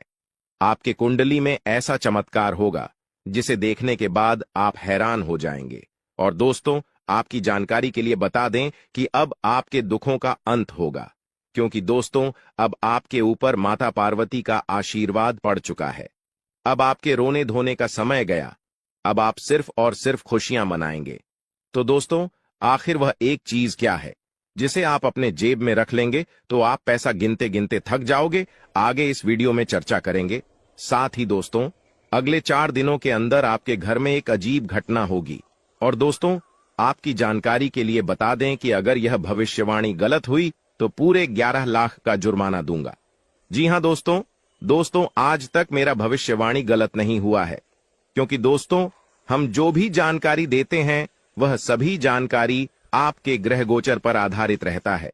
आपके कुंडली में ऐसा चमत्कार होगा जिसे देखने के बाद आप हैरान हो जाएंगे। और दोस्तों, आपकी जानकारी के लिए बता दें कि अब आपके दुखों का अंत होगा, क्योंकि दोस्तों अब आपके ऊपर माता पार्वती का आशीर्वाद पड़ चुका है। अब आपके रोने धोने का समय गया, अब आप सिर्फ और सिर्फ खुशियां मनाएंगे। तो दोस्तों, आखिर वह एक चीज क्या है जिसे आप अपने जेब में रख लेंगे तो आप पैसा गिनते गिनते थक जाओगे, आगे इस वीडियो में चर्चा करेंगे। साथ ही दोस्तों, अगले 4 दिनों के अंदर आपके घर में एक अजीब घटना होगी। और दोस्तों, आपकी जानकारी के लिए बता दें कि अगर यह भविष्यवाणी गलत हुई तो पूरे 11 लाख का जुर्माना दूंगा। जी हां दोस्तों आज तक मेरा भविष्यवाणी गलत नहीं हुआ है, क्योंकि दोस्तों हम जो भी जानकारी देते हैं वह सभी जानकारी आपके ग्रह गोचर पर आधारित रहता है।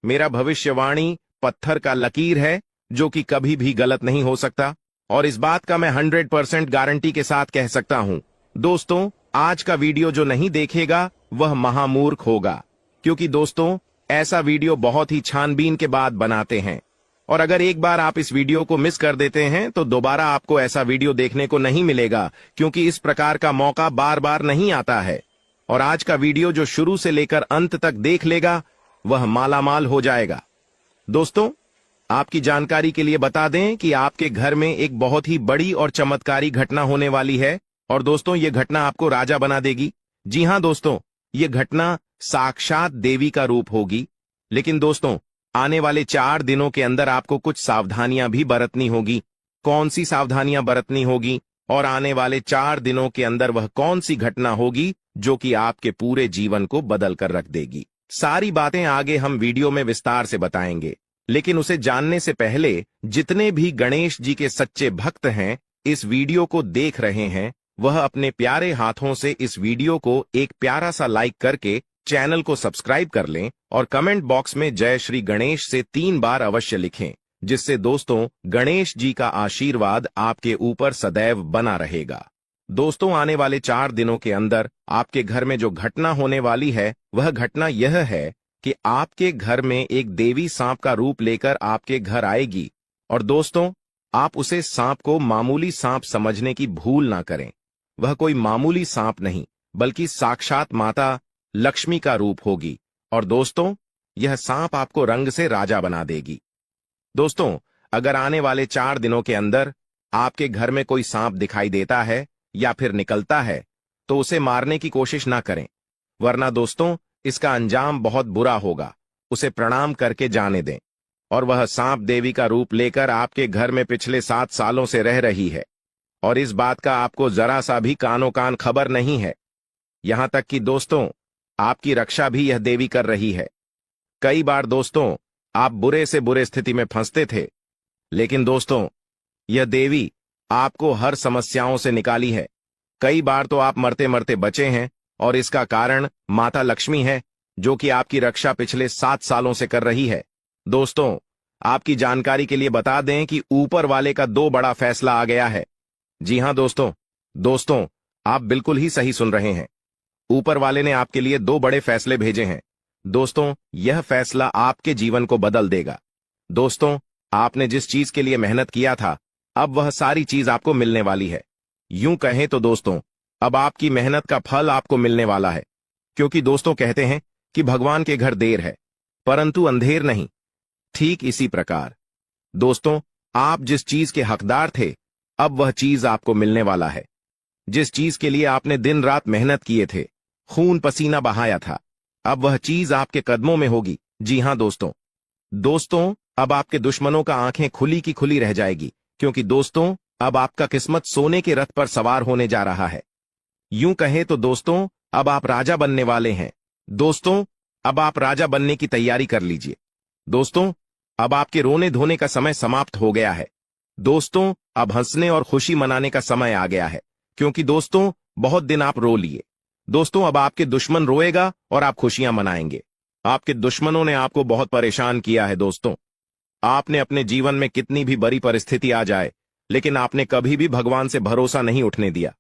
मेरा भविष्यवाणी पत्थर का लकीर है जो कि कभी भी गलत नहीं हो सकता, और इस बात का मैं 100% गारंटी के साथ कह सकता हूं। दोस्तों आज का वीडियो जो नहीं देखेगा वह महामूर्ख होगा, क्योंकि दोस्तों ऐसा वीडियो बहुत ही छानबीन के बाद बनाते हैं, और अगर एक बार आप इस वीडियो को मिस कर देते हैं तो दोबारा आपको ऐसा वीडियो देखने को नहीं मिलेगा, क्योंकि इस प्रकार का मौका बार बार नहीं आता है। और आज का वीडियो जो शुरू से लेकर अंत तक देख लेगा वह मालामाल हो जाएगा। दोस्तों आपकी जानकारी के लिए बता दें कि आपके घर में एक बहुत ही बड़ी और चमत्कारी घटना होने वाली है, और दोस्तों ये घटना आपको राजा बना देगी। जी हां दोस्तों, ये घटना साक्षात देवी का रूप होगी। लेकिन दोस्तों आने वाले 4 दिनों के अंदर आपको कुछ सावधानियां भी बरतनी होगी। कौन सी सावधानियां बरतनी होगी और आने वाले 4 दिनों के अंदर वह कौन सी घटना होगी जो कि आपके पूरे जीवन को बदल कर रख देगी, सारी बातें आगे हम वीडियो में विस्तार से बताएंगे। लेकिन उसे जानने से पहले जितने भी गणेश जी के सच्चे भक्त हैं इस वीडियो को देख रहे हैं, वह अपने प्यारे हाथों से इस वीडियो को एक प्यारा सा लाइक करके चैनल को सब्सक्राइब कर लें, और कमेंट बॉक्स में जय श्री गणेश से 3 बार अवश्य लिखें, जिससे दोस्तों गणेश जी का आशीर्वाद आपके ऊपर सदैव बना रहेगा। दोस्तों आने वाले 4 दिनों के अंदर आपके घर में जो घटना होने वाली है वह घटना यह है कि आपके घर में एक देवी सांप का रूप लेकर आपके घर आएगी, और दोस्तों आप उसे सांप को मामूली सांप समझने की भूल ना करें। वह कोई मामूली सांप नहीं बल्कि साक्षात माता लक्ष्मी का रूप होगी, और दोस्तों यह सांप आपको रंग से राजा बना देगी। दोस्तों अगर आने वाले 4 दिनों के अंदर आपके घर में कोई सांप दिखाई देता है या फिर निकलता है तो उसे मारने की कोशिश ना करें, वरना दोस्तों इसका अंजाम बहुत बुरा होगा। उसे प्रणाम करके जाने दें। और वह सांप देवी का रूप लेकर आपके घर में पिछले 7 सालों से रह रही है, और इस बात का आपको जरा सा भी कानो कान खबर नहीं है। यहां तक कि दोस्तों आपकी रक्षा भी यह देवी कर रही है। कई बार दोस्तों आप बुरे से बुरे स्थिति में फंसते थे, लेकिन दोस्तों यह देवी आपको हर समस्याओं से निकाली है। कई बार तो आप मरते मरते बचे हैं, और इसका कारण माता लक्ष्मी है जो कि आपकी रक्षा पिछले 7 सालों से कर रही है। दोस्तों आपकी जानकारी के लिए बता दें कि ऊपर वाले का 2 बड़ा फैसला आ गया है। जी हां दोस्तों आप बिल्कुल ही सही सुन रहे हैं। ऊपर वाले ने आपके लिए 2 बड़े फैसले भेजे हैं। दोस्तों यह फैसला आपके जीवन को बदल देगा। दोस्तों आपने जिस चीज के लिए मेहनत किया था अब वह सारी चीज आपको मिलने वाली है। यूं कहें तो दोस्तों अब आपकी मेहनत का फल आपको मिलने वाला है, क्योंकि दोस्तों कहते हैं कि भगवान के घर देर है परंतु अंधेर नहीं। ठीक इसी प्रकार दोस्तों आप जिस चीज के हकदार थे अब वह चीज आपको मिलने वाला है। जिस चीज के लिए आपने दिन रात मेहनत किए थे, खून पसीना बहाया था, अब वह चीज आपके कदमों में होगी। जी हां दोस्तों अब आपके दुश्मनों का आंखें खुली की खुली रह जाएगी, क्योंकि दोस्तों अब आपका किस्मत सोने के रथ पर सवार होने जा रहा है। यूं कहे तो दोस्तों अब आप राजा बनने वाले हैं। दोस्तों अब आप राजा बनने की तैयारी कर लीजिए। दोस्तों अब आपके रोने धोने का समय समाप्त हो गया है। दोस्तों अब हंसने और खुशी मनाने का समय आ गया है, क्योंकि दोस्तों बहुत दिन आप रो लिए। दोस्तों अब आपके दुश्मन रोएगा और आप खुशियां मनाएंगे। आपके दुश्मनों ने आपको बहुत परेशान किया है। दोस्तों आपने अपने जीवन में कितनी भी बड़ी परिस्थिति आ जाए, लेकिन आपने कभी भी भगवान से भरोसा नहीं उठने दिया।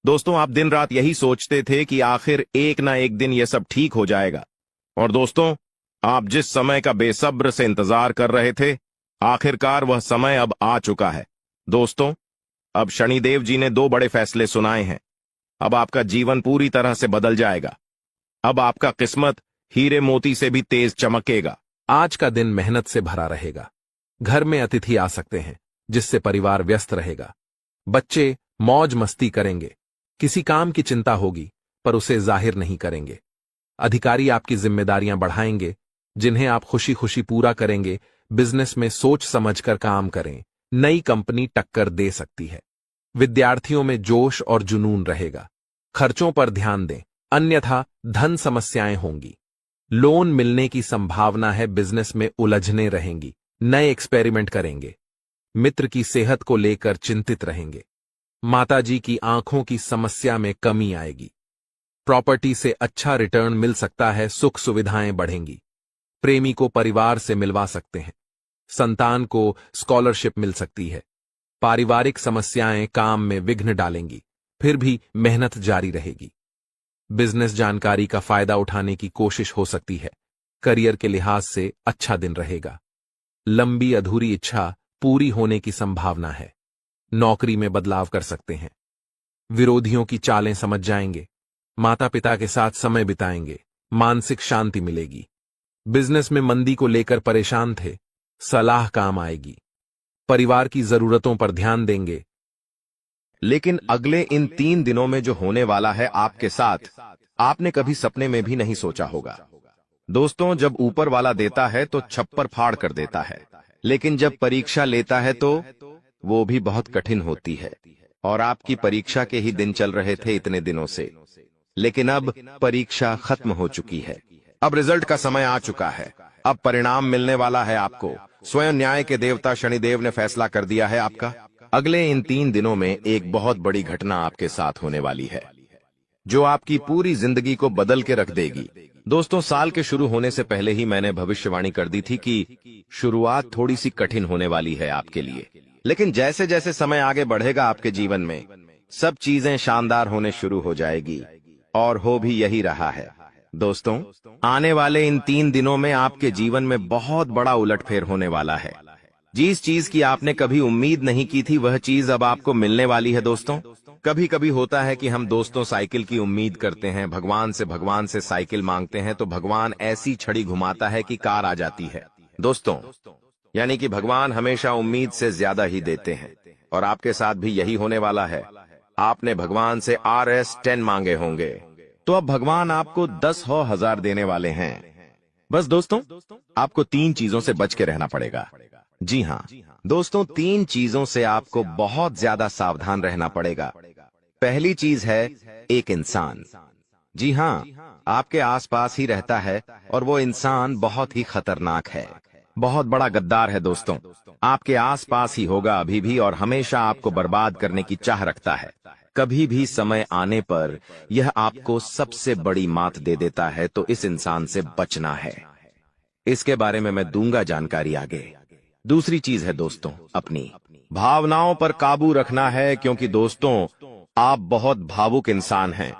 दोस्तों आप दिन रात यही सोचते थे कि आखिर एक ना एक दिन यह सब ठीक हो जाएगा, और दोस्तों आप जिस समय का बेसब्र से इंतजार कर रहे थे आखिरकार वह समय अब आ चुका है। दोस्तों अब शनिदेव जी ने 2 बड़े फैसले सुनाए हैं। अब आपका जीवन पूरी तरह से बदल जाएगा। अब आपका किस्मत हीरे मोती से भी तेज चमकेगा। आज का दिन मेहनत से भरा रहेगा। घर में अतिथि आ सकते हैं, जिससे परिवार व्यस्त रहेगा। बच्चे मौज मस्ती करेंगे। किसी काम की चिंता होगी पर उसे जाहिर नहीं करेंगे। अधिकारी आपकी जिम्मेदारियां बढ़ाएंगे, जिन्हें आप खुशी खुशी पूरा करेंगे। बिजनेस में सोच समझकर काम करें, नई कंपनी टक्कर दे सकती है। विद्यार्थियों में जोश और जुनून रहेगा। खर्चों पर ध्यान दें, अन्यथा धन समस्याएं होंगी। लोन मिलने की संभावना है, बिजनेस में उलझने रहेंगी, नए एक्सपेरिमेंट करेंगे, मित्र की सेहत को लेकर चिंतित रहेंगे, माताजी की आंखों की समस्या में कमी आएगी, प्रॉपर्टी से अच्छा रिटर्न मिल सकता है, सुख सुविधाएं बढ़ेंगी, प्रेमी को परिवार से मिलवा सकते हैं, संतान को स्कॉलरशिप मिल सकती है, पारिवारिक समस्याएं काम में विघ्न डालेंगी, फिर भी मेहनत जारी रहेगी, बिजनेस जानकारी का फायदा उठाने की कोशिश हो सकती है, करियर के लिहाज से अच्छा दिन रहेगा, लंबी अधूरी इच्छा पूरी होने की संभावना है, नौकरी में बदलाव कर सकते हैं, विरोधियों की चालें समझ जाएंगे, माता पिता के साथ समय बिताएंगे, मानसिक शांति मिलेगी, बिजनेस में मंदी को लेकर परेशान थे, सलाह काम आएगी, परिवार की जरूरतों पर ध्यान देंगे। लेकिन अगले इन 3 दिनों में जो होने वाला है आपके साथ, आपने कभी सपने में भी नहीं सोचा होगा। दोस्तों, जब ऊपर वाला देता है तो छप्पर फाड़ कर देता है, लेकिन जब परीक्षा लेता है तो वो भी बहुत कठिन होती है। और आपकी परीक्षा के ही दिन चल रहे थे इतने दिनों से, लेकिन अब परीक्षा खत्म हो चुकी है, अब रिजल्ट का समय आ चुका है, अब परिणाम मिलने वाला है आपको। स्वयं न्याय के देवता शनिदेव ने फैसला कर दिया है आपका। अगले इन 3 दिनों में एक बहुत बड़ी घटना आपके साथ होने वाली है, जो आपकी पूरी जिंदगी को बदल के रख देगी। दोस्तों, साल के शुरू होने से पहले ही मैंने भविष्यवाणी कर दी थी कि शुरुआत थोड़ी सी कठिन होने वाली है आपके लिए, लेकिन जैसे जैसे समय आगे बढ़ेगा आपके जीवन में सब चीजें शानदार होने शुरू हो जाएगी, और हो भी यही रहा है। दोस्तों, आने वाले इन 3 दिनों में आपके जीवन में बहुत बड़ा उलटफेर होने वाला है। जिस चीज की आपने कभी उम्मीद नहीं की थी वह चीज अब आपको मिलने वाली है। दोस्तों, कभी कभी होता है कि हम दोस्तों साइकिल की उम्मीद करते हैं, भगवान से साइकिल मांगते हैं तो भगवान ऐसी छड़ी घुमाता है कि कार आ जाती है। दोस्तों, यानी कि भगवान हमेशा उम्मीद से ज्यादा ही देते हैं, और आपके साथ भी यही होने वाला है। आपने भगवान से RS10 मांगे होंगे, तो अब भगवान आपको 10,000 देने वाले हैं। बस दोस्तों, आपको 3 चीजों से बच के रहना पड़ेगा। जी हाँ दोस्तों, 3 चीजों से आपको बहुत ज्यादा सावधान रहना पड़ेगा। पहली चीज है एक इंसान। जी हाँ, आपके आसपास ही रहता है और वो इंसान बहुत ही खतरनाक है, बहुत बड़ा गद्दार है। दोस्तों, आपके आसपास ही होगा अभी भी और हमेशा आपको बर्बाद करने की चाह रखता है। कभी भी समय आने पर यह आपको सबसे बड़ी मात दे देता है, तो इस इंसान से बचना है। इसके बारे में मैं दूंगा जानकारी आगे। दूसरी चीज है दोस्तों, अपनी भावनाओं पर काबू रखना है, क्योंकि दोस्तों आप बहुत भावुक इंसान हैं।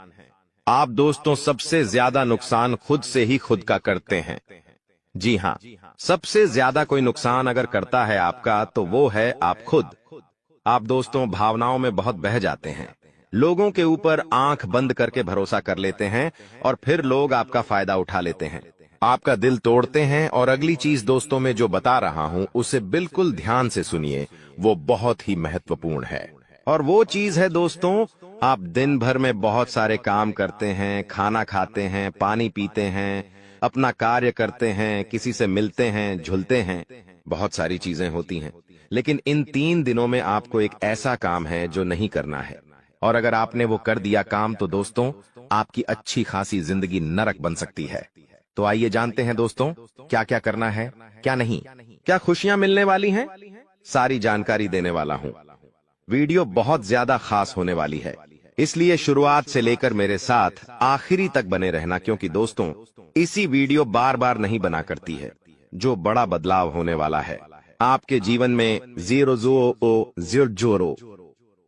आप दोस्तों सबसे ज्यादा नुकसान खुद से ही खुद का करते हैं। जी हाँ, सबसे ज्यादा कोई नुकसान अगर करता है आपका तो वो है आप खुद। आप दोस्तों भावनाओं में बहुत बह जाते हैं, लोगों के ऊपर आंख बंद करके भरोसा कर लेते हैं और फिर लोग आपका फायदा उठा लेते हैं, आपका दिल तोड़ते हैं। और अगली चीज दोस्तों मैं जो बता रहा हूं उसे बिल्कुल ध्यान से सुनिए, वो बहुत ही महत्वपूर्ण है। और वो चीज है दोस्तों, आप दिन भर में बहुत सारे काम करते हैं, खाना खाते हैं, पानी पीते हैं, अपना कार्य करते हैं, किसी से मिलते हैं, झुलते हैं, बहुत सारी चीजें होती हैं, लेकिन इन 3 दिनों में आपको एक ऐसा काम है जो नहीं करना है। और अगर आपने वो कर दिया काम तो दोस्तों आपकी अच्छी खासी जिंदगी नरक बन सकती है। तो आइए जानते हैं दोस्तों क्या क्या करना है, क्या नहीं, क्या खुशियां मिलने वाली हैं, सारी जानकारी देने वाला हूं। वीडियो बहुत ज्यादा खास होने वाली है, इसलिए शुरुआत से लेकर मेरे साथ आखिरी तक बने रहना, क्योंकि दोस्तों इसी वीडियो बार बार नहीं बना करती है। जो बड़ा बदलाव होने वाला है आपके जीवन में, 0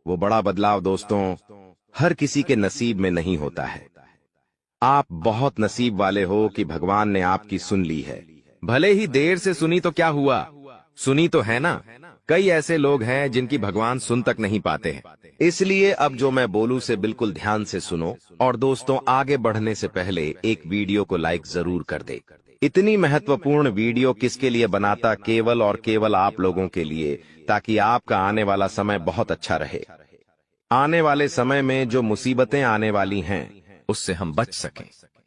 वो बड़ा बदलाव दोस्तों हर किसी के नसीब में नहीं होता है। आप बहुत नसीब वाले हो कि भगवान ने आपकी सुन ली है। भले ही देर से सुनी तो क्या हुआ, सुनी तो है ना। कई ऐसे लोग हैं जिनकी भगवान सुन तक नहीं पाते हैं। इसलिए अब जो मैं बोलूं से बिल्कुल ध्यान से सुनो, और दोस्तों आगे बढ़ने से पहले एक वीडियो को लाइक जरूर कर दे। इतनी महत्वपूर्ण वीडियो किसके लिए बनाता, केवल और केवल आप लोगों के लिए, ताकि आपका आने वाला समय बहुत अच्छा रहे। आने वाले समय में जो मुसीबतें आने वाली हैं उससे हम बच सकें।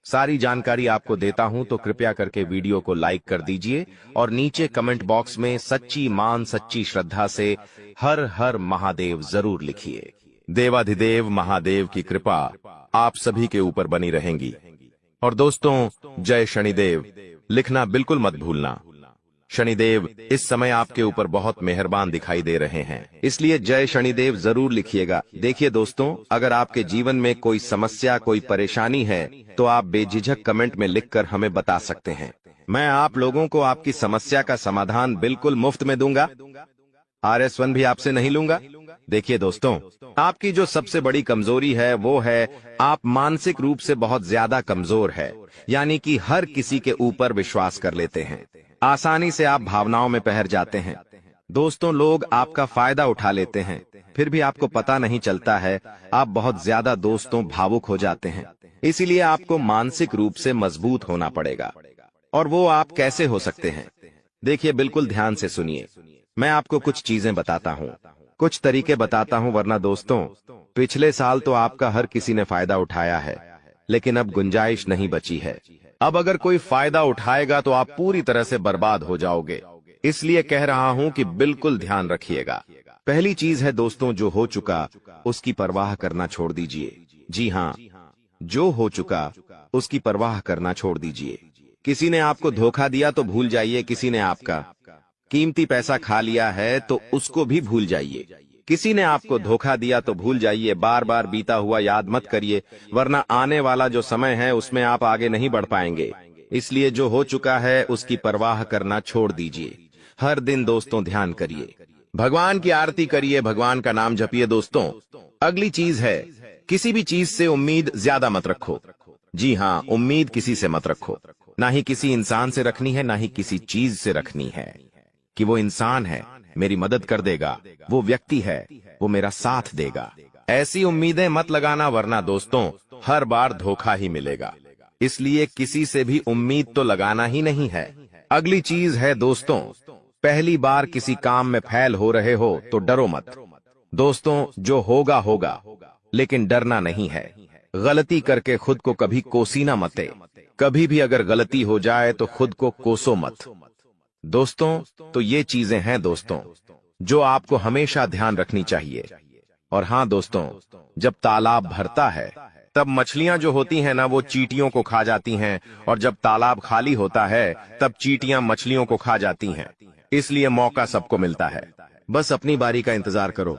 सारी जानकारी आपको देता हूं, तो कृपया करके वीडियो को लाइक कर दीजिए और नीचे कमेंट बॉक्स में सच्ची मान सच्ची श्रद्धा से हर हर महादेव जरूर लिखिए। देवाधिदेव महादेव की कृपा आप सभी के ऊपर बनी रहेंगी। और दोस्तों, जय शनिदेव लिखना बिल्कुल मत भूलना। शनिदेव इस समय आपके ऊपर बहुत मेहरबान दिखाई दे रहे हैं, इसलिए जय शनिदेव जरूर लिखिएगा। देखिए दोस्तों, अगर आपके जीवन में कोई समस्या, कोई परेशानी है, तो आप बेझिझक कमेंट में लिखकर हमें बता सकते हैं। मैं आप लोगों को आपकी समस्या का समाधान बिल्कुल मुफ्त में दूंगा। RS1 भी आपसे नहीं लूंगा। देखिए दोस्तों, आपकी जो सबसे बड़ी कमजोरी है वो है आप मानसिक रूप से बहुत ज्यादा कमजोर है, यानी कि हर किसी के ऊपर विश्वास कर लेते हैं। आसानी से आप भावनाओं में बहर जाते हैं। दोस्तों, लोग आपका फायदा उठा लेते हैं, फिर भी आपको पता नहीं चलता है। आप बहुत ज्यादा दोस्तों भावुक हो जाते हैं, इसीलिए आपको मानसिक रूप से मजबूत होना पड़ेगा। और वो आप कैसे हो सकते हैं? देखिए, बिल्कुल ध्यान से सुनिए। मैं आपको कुछ चीजें बताता हूँ, कुछ तरीके बताता हूँ, वरना दोस्तों, पिछले साल तो आपका हर किसी ने फायदा उठाया है, लेकिन अब गुंजाइश नहीं बची है। अब अगर कोई फायदा उठाएगा तो आप पूरी तरह से बर्बाद हो जाओगे। इसलिए कह रहा हूं कि बिल्कुल ध्यान रखिएगा। पहली चीज है दोस्तों, जो हो चुका उसकी परवाह करना छोड़ दीजिए। जी हाँ, जो हो चुका उसकी परवाह करना छोड़ दीजिए। किसी ने आपको धोखा दिया तो भूल जाइए, किसी ने आपका कीमती पैसा खा लिया है तो उसको भी भूल जाइए। किसी ने आपको धोखा दिया तो भूल जाइए, बार बार बीता हुआ याद मत करिए, वरना आने वाला जो समय है उसमें आप आगे नहीं बढ़ पाएंगे। इसलिए जो हो चुका है उसकी परवाह करना छोड़ दीजिए। हर दिन दोस्तों ध्यान करिए, भगवान की आरती करिए, भगवान का नाम जपिए। दोस्तों, अगली चीज है, किसी भी चीज से उम्मीद ज्यादा मत रखो। जी हाँ, उम्मीद किसी से मत रखो। ना ही किसी इंसान से रखनी है, ना ही किसी चीज से रखनी है कि वो इंसान है, मेरी मदद कर देगा, वो व्यक्ति है, वो मेरा साथ देगा। ऐसी उम्मीदें मत लगाना, वरना दोस्तों हर बार धोखा ही मिलेगा। इसलिए किसी से भी उम्मीद तो लगाना ही नहीं है। अगली चीज है दोस्तों, पहली बार किसी काम में फेल हो रहे हो तो डरो मत। दोस्तों, जो होगा होगा, लेकिन डरना नहीं है। गलती करके खुद को कभी कोसीना मते। कभी भी अगर गलती हो जाए तो खुद को कोसो मत। दोस्तों, तो ये चीजें हैं दोस्तों जो आपको हमेशा ध्यान रखनी चाहिए। और हाँ दोस्तों, जब तालाब भरता है तब मछलियां जो होती हैं ना, वो चींटियों को खा जाती हैं, और जब तालाब खाली होता है तब चींटियां मछलियों को खा जाती हैं। इसलिए मौका सबको मिलता है, बस अपनी बारी का इंतजार करो।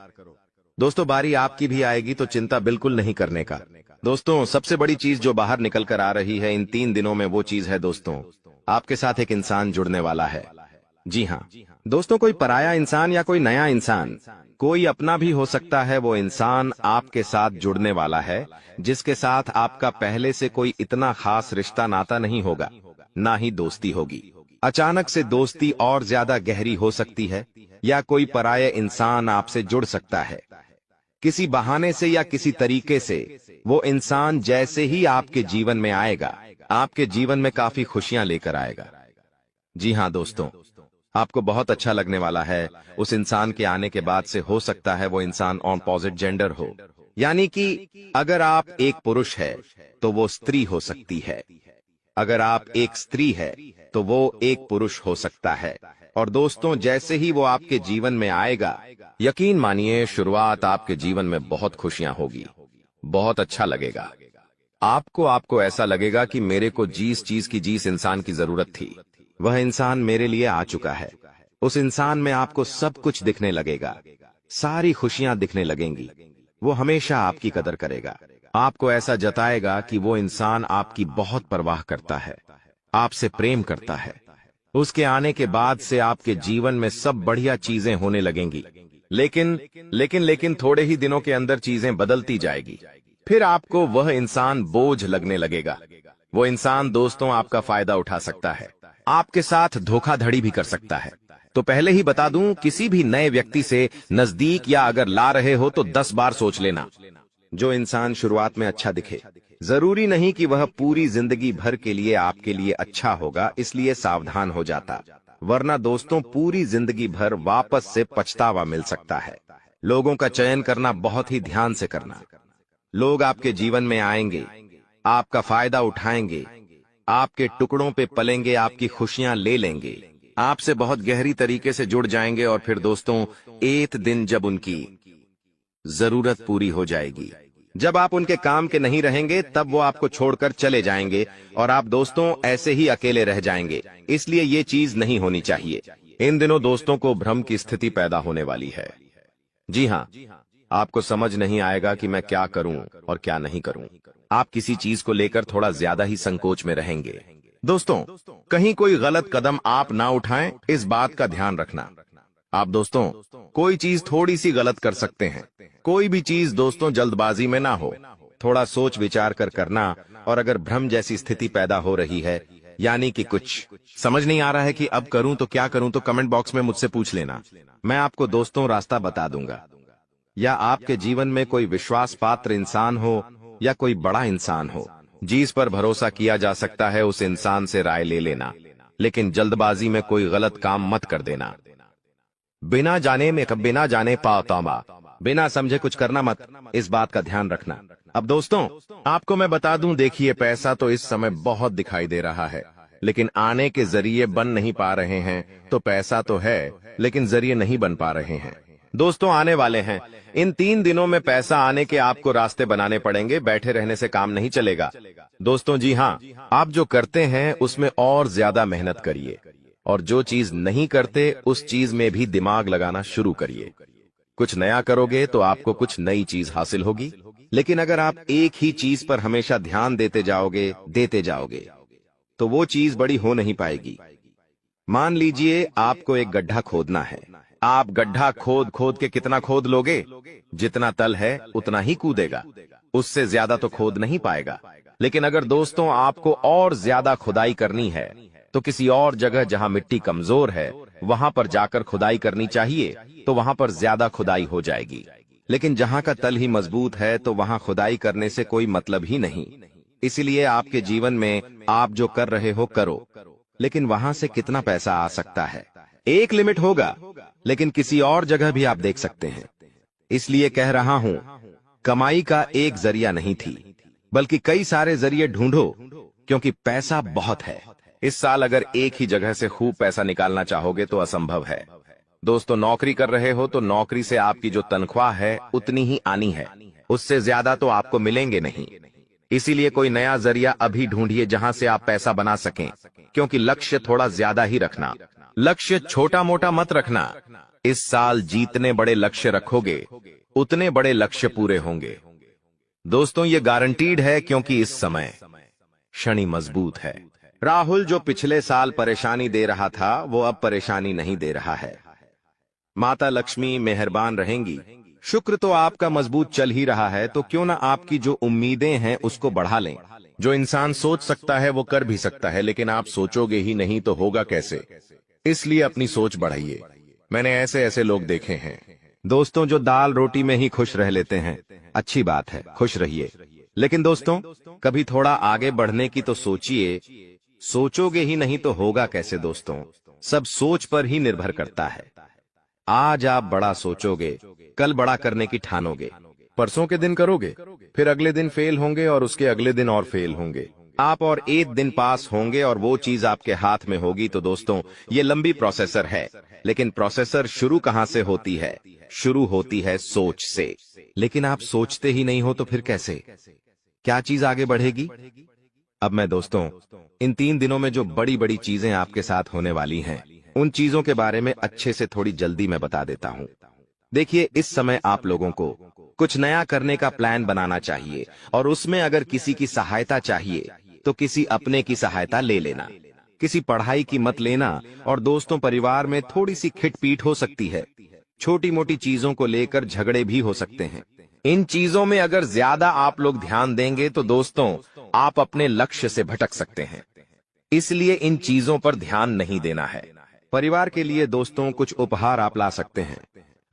दोस्तों, बारी आपकी भी आएगी, तो चिंता बिल्कुल नहीं करने का। दोस्तों, सबसे बड़ी चीज जो बाहर निकल कर आ रही है इन 3 दिनों में, वो चीज है दोस्तों, आपके साथ एक इंसान जुड़ने वाला है। जी हाँ दोस्तों, कोई पराया इंसान या कोई नया इंसान, कोई अपना भी हो सकता है। वो इंसान आपके साथ जुड़ने वाला है, जिसके साथ आपका पहले से कोई इतना खास रिश्ता नाता नहीं होगा, ना ही दोस्ती होगी। अचानक से दोस्ती और ज्यादा गहरी हो सकती है, या कोई पराया इंसान आपसे जुड़ सकता है किसी बहाने से या किसी तरीके से। वो इंसान जैसे ही आपके जीवन में आएगा, आपके जीवन में काफी खुशियां लेकर आएगा। जी हाँ दोस्तों, आपको बहुत अच्छा लगने वाला है। उस इंसान के आने के बाद से हो सकता है वो इंसान ऑपोजिट जेंडर हो, यानी कि अगर आप एक पुरुष है तो वो स्त्री हो सकती है, अगर आप एक स्त्री है तो वो एक पुरुष हो सकता है। और दोस्तों, जैसे ही वो आपके जीवन में आएगा, यकीन मानिए शुरुआत आपके जीवन में बहुत खुशियां होगी, बहुत अच्छा लगेगा। आपको ऐसा लगेगा कि मेरे को जिस इंसान की जरूरत थी, वह इंसान मेरे लिए आ चुका है। उस इंसान में आपको सब कुछ दिखने लगेगा, सारी खुशियां दिखने लगेंगी। वो हमेशा आपकी कदर करेगा, आपको ऐसा जताएगा कि वो इंसान आपकी बहुत परवाह करता है, आपसे प्रेम करता है। उसके आने के बाद से आपके जीवन में सब बढ़िया चीजें होने लगेंगी। लेकिन थोड़े ही दिनों के अंदर चीजें बदलती जाएगी। फिर आपको वह इंसान बोझ लगने लगेगा। वो इंसान दोस्तों आपका फायदा उठा सकता है, आपके साथ धोखाधड़ी भी कर सकता है। तो पहले ही बता दूं, किसी भी नए व्यक्ति से नजदीक या अगर ला रहे हो तो 10 बार सोच लेना। जो इंसान शुरुआत में अच्छा दिखे, जरूरी नहीं कि वह पूरी जिंदगी भर के लिए आपके लिए अच्छा होगा, इसलिए सावधान हो जाता, वरना दोस्तों पूरी जिंदगी भर वापस से पछतावा मिल सकता है। लोगों का चयन करना बहुत ही ध्यान से करना। लोग आपके जीवन में आएंगे, आपका फायदा उठाएंगे, आपके टुकड़ों पे पलेंगे, आपकी खुशियां ले लेंगे, आपसे बहुत गहरी तरीके से जुड़ जाएंगे। और फिर दोस्तों, एक दिन जब उनकी जरूरत पूरी हो जाएगी, जब आप उनके काम के नहीं रहेंगे तब वो आपको छोड़कर चले जाएंगे और आप दोस्तों ऐसे ही अकेले रह जाएंगे। इसलिए ये चीज नहीं होनी चाहिए। इन दिनों दोस्तों को भ्रम की स्थिति पैदा होने वाली है। जी हाँ, आपको समझ नहीं आएगा कि मैं क्या करूं और क्या नहीं करूं। आप किसी चीज को लेकर थोड़ा ज्यादा ही संकोच में रहेंगे। दोस्तों, कहीं कोई गलत कदम आप ना उठाएं, इस बात का ध्यान रखना। आप दोस्तों कोई चीज थोड़ी सी गलत कर सकते हैं। कोई भी चीज दोस्तों जल्दबाजी में ना हो, थोड़ा सोच विचार कर करना। और अगर भ्रम जैसी स्थिति पैदा हो रही है, यानी कि कुछ समझ नहीं आ रहा है कि अब करूं तो क्या करूं, तो कमेंट बॉक्स में मुझसे पूछ लेना। मैं आपको दोस्तों रास्ता बता दूंगा। या आपके जीवन में कोई विश्वास पात्र इंसान हो या कोई बड़ा इंसान हो जिस पर भरोसा किया जा सकता है, उस इंसान से राय ले लेना, लेकिन जल्दबाजी में कोई गलत काम मत कर देना। बिना जाने पाओ तौबा, बिना समझे कुछ करना मत, इस बात का ध्यान रखना। अब दोस्तों आपको मैं बता दूं, देखिए पैसा तो इस समय बहुत दिखाई दे रहा है, लेकिन आने के जरिए बन नहीं पा रहे हैं। तो पैसा तो है लेकिन जरिए नहीं बन पा रहे हैं। दोस्तों आने वाले हैं, इन 3 दिनों में पैसा आने के आपको रास्ते बनाने पड़ेंगे। बैठे रहने से काम नहीं चलेगा दोस्तों। जी हाँ, आप जो करते हैं उसमें और ज्यादा मेहनत करिए, और जो चीज नहीं करते उस चीज में भी दिमाग लगाना शुरू करिए। कुछ नया करोगे तो आपको कुछ नई चीज हासिल होगी, लेकिन अगर आप एक ही चीज पर हमेशा ध्यान देते जाओगे तो वो चीज बड़ी हो नहीं पाएगी। मान लीजिए आपको एक गड्ढा खोदना है। आप गड्ढा खोद खोद के कितना खोद लोगे? जितना तल है उतना ही कूदेगा, उससे ज्यादा तो खोद नहीं पाएगा। लेकिन अगर दोस्तों आपको और ज्यादा खुदाई करनी है तो किसी और जगह जहां मिट्टी कमजोर है वहां पर जाकर खुदाई करनी चाहिए, तो वहां पर ज्यादा खुदाई हो जाएगी। लेकिन जहां का तल ही मजबूत है तो वहां खुदाई करने से कोई मतलब ही नहीं। इसलिए आपके जीवन में आप जो कर रहे हो करो, लेकिन वहां से कितना पैसा आ सकता है, एक लिमिट होगा, लेकिन किसी और जगह भी आप देख सकते हैं। इसलिए कह रहा हूं, कमाई का एक जरिया नहीं थी, बल्कि कई सारे जरिए ढूंढो, क्योंकि पैसा बहुत है। इस साल अगर एक ही जगह से खूब पैसा निकालना चाहोगे तो असंभव है। दोस्तों नौकरी कर रहे हो तो नौकरी से आपकी जो तनख्वाह है उतनी ही आनी है, उससे ज्यादा तो आपको मिलेंगे नहीं। इसीलिए कोई नया जरिया अभी ढूंढिए जहां से आप पैसा बना सकें, क्योंकि लक्ष्य थोड़ा ज्यादा ही रखना, लक्ष्य छोटा मोटा मत रखना। इस साल जितने बड़े लक्ष्य रखोगे उतने बड़े लक्ष्य पूरे होंगे। दोस्तों ये गारंटीड है, क्योंकि इस समय शनि मजबूत है। राहुल जो पिछले साल परेशानी दे रहा था वो अब परेशानी नहीं दे रहा है। माता लक्ष्मी मेहरबान रहेंगी। शुक्र तो आपका मजबूत चल ही रहा है, तो क्यों ना आपकी जो उम्मीदें हैं उसको बढ़ा लें। जो इंसान सोच सकता है वो कर भी सकता है, लेकिन आप सोचोगे ही नहीं तो होगा कैसे? इसलिए अपनी सोच बढ़ाइए। मैंने ऐसे ऐसे लोग देखे हैं दोस्तों जो दाल रोटी में ही खुश रह लेते हैं। अच्छी बात है, खुश रहिए, लेकिन दोस्तों कभी थोड़ा आगे बढ़ने की तो सोचिए। सोचोगे ही नहीं तो होगा कैसे? दोस्तों सब सोच पर ही निर्भर करता है। आज आप बड़ा सोचोगे, कल बड़ा करने की ठानोगे। परसों के दिन करोगे, फिर अगले दिन फेल होंगे और उसके अगले दिन और फेल होंगे। आप और एक दिन पास होंगे और वो चीज आपके हाथ में होगी। तो दोस्तों ये लंबी प्रोसेसर है, लेकिन प्रोसेसर शुरू कहां से होती है? शुरू होती है सोच से। लेकिन आप सोचते ही नहीं हो तो फिर कैसे, क्या चीज आगे बढ़ेगी? अब मैं दोस्तों इन 3 दिनों में जो बड़ी बड़ी चीजें आपके साथ होने वाली हैं, उन चीजों के बारे में अच्छे से थोड़ी जल्दी मैं बता देता हूं। देखिए इस समय आप लोगों को कुछ नया करने का प्लान बनाना चाहिए, और उसमें अगर किसी की सहायता चाहिए तो किसी अपने की सहायता ले लेना, किसी पढ़ाई की मत लेना। और दोस्तों परिवार में थोड़ी सी खिटपीट हो सकती है, छोटी मोटी चीजों को लेकर झगड़े भी हो सकते हैं। इन चीजों में अगर ज्यादा आप लोग ध्यान देंगे तो दोस्तों आप अपने लक्ष्य से भटक सकते हैं। इसलिए इन चीजों पर ध्यान नहीं देना है। परिवार के लिए दोस्तों कुछ उपहार आप ला सकते हैं।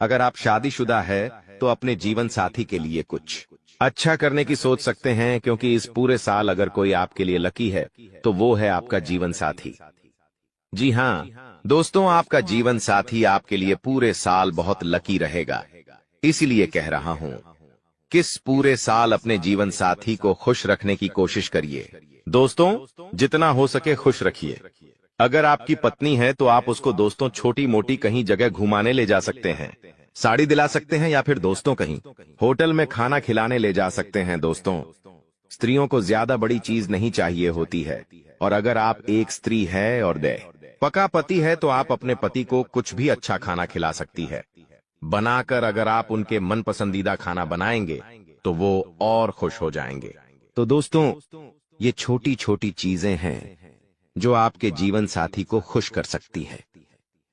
अगर आप शादीशुदा है तो अपने जीवन साथी के लिए कुछ अच्छा करने की सोच सकते हैं, क्योंकि इस पूरे साल अगर कोई आपके लिए लकी है तो वो है आपका जीवन साथी। जी हाँ दोस्तों, आपका जीवन साथी आपके लिए पूरे साल बहुत लकी रहेगा। इसीलिए कह रहा हूं, किस पूरे साल अपने जीवन साथी को खुश रखने की कोशिश करिए। दोस्तों जितना हो सके खुश रखिए। अगर आपकी पत्नी है तो आप उसको दोस्तों छोटी मोटी कहीं जगह घुमाने ले जा सकते हैं। साड़ी दिला सकते हैं या फिर दोस्तों कहीं होटल में खाना खिलाने ले जा सकते हैं। दोस्तों, स्त्रियों को ज्यादा बड़ी चीज नहीं चाहिए होती है, और अगर आप एक स्त्री है और पका पति है तो आप अपने पति को कुछ भी अच्छा खाना खिला सकती है बनाकर। अगर आप उनके मन पसंदीदा खाना बनाएंगे तो वो और खुश हो जाएंगे। तो दोस्तों, ये छोटी छोटी चीजें हैं जो आपके जीवन साथी को खुश कर सकती है।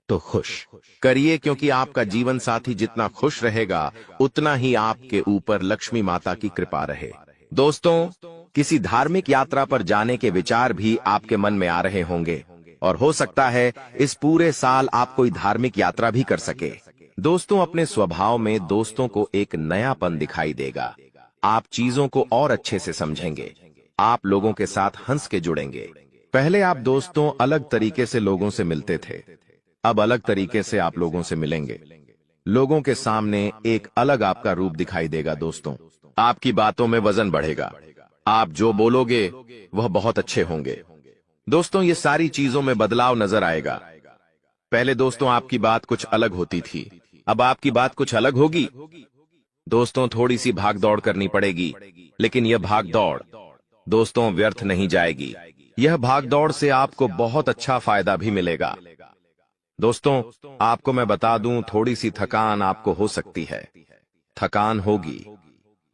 तो खुश करिए, क्योंकि आपका जीवन साथी जितना खुश रहेगा उतना ही आपके ऊपर लक्ष्मी माता की कृपा रहे। दोस्तों, किसी धार्मिक यात्रा पर जाने के विचार भी आपके मन में आ रहे होंगे, और हो सकता है इस पूरे साल आप कोई धार्मिक यात्रा भी कर सके। दोस्तों, अपने स्वभाव में दोस्तों को एक नयापन दिखाई देगा। आप चीजों को और अच्छे से समझेंगे, आप लोगों के साथ हंस के जुड़ेंगे। पहले आप दोस्तों अलग तरीके से लोगों से मिलते थे, अब अलग तरीके से आप लोगों से मिलेंगे। लोगों के सामने एक अलग आपका रूप दिखाई देगा। दोस्तों, आपकी बातों में वजन बढ़ेगा, आप जो बोलोगे वह बहुत अच्छे होंगे। दोस्तों, ये सारी चीजों में बदलाव नजर आएगा। पहले दोस्तों आपकी बात कुछ अलग होती थी, अब आपकी बात कुछ अलग होगी। दोस्तों, थोड़ी सी भाग दौड़ करनी पड़ेगी, लेकिन यह भाग दौड़ दोस्तों व्यर्थ नहीं जाएगी। यह भाग दौड़ से आपको बहुत अच्छा फायदा भी मिलेगा। दोस्तों, आपको मैं बता दूं, थोड़ी सी थकान आपको हो सकती है, थकान होगी।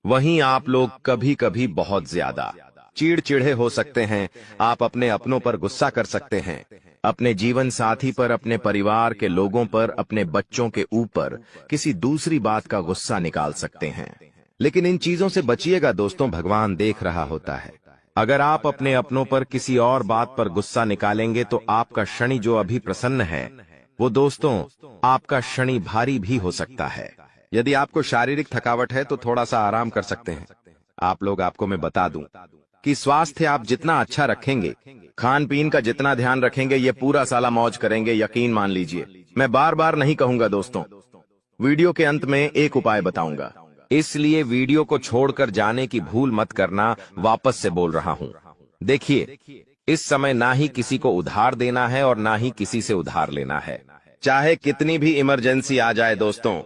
वहीं आप लोग कभी कभी बहुत ज्यादा चिड़चिड़े हो सकते हैं। आप अपने अपनों पर गुस्सा कर सकते हैं, अपने जीवन साथी पर, अपने परिवार के लोगों पर, अपने बच्चों के ऊपर किसी दूसरी बात का गुस्सा निकाल सकते हैं। लेकिन इन चीजों से बचिएगा दोस्तों, भगवान देख रहा होता है। अगर आप अपने अपनों पर किसी और बात पर गुस्सा निकालेंगे तो आपका शनि जो अभी प्रसन्न है वो दोस्तों आपका शनि भारी भी हो सकता है। यदि आपको शारीरिक थकावट है तो थोड़ा सा आराम कर सकते हैं। आप लोग, आपको मैं बता दूं कि स्वास्थ्य आप जितना अच्छा रखेंगे, खान पीन का जितना ध्यान रखेंगे, ये पूरा साला मौज करेंगे, यकीन मान लीजिए। मैं बार बार नहीं कहूंगा दोस्तों, वीडियो के अंत में एक उपाय बताऊंगा, इसलिए वीडियो को छोड़कर जाने की भूल मत करना। वापस से बोल रहा हूं, देखिए, इस समय ना ही किसी को उधार देना है और ना ही किसी से उधार लेना है। चाहे कितनी भी इमरजेंसी आ जाए दोस्तों,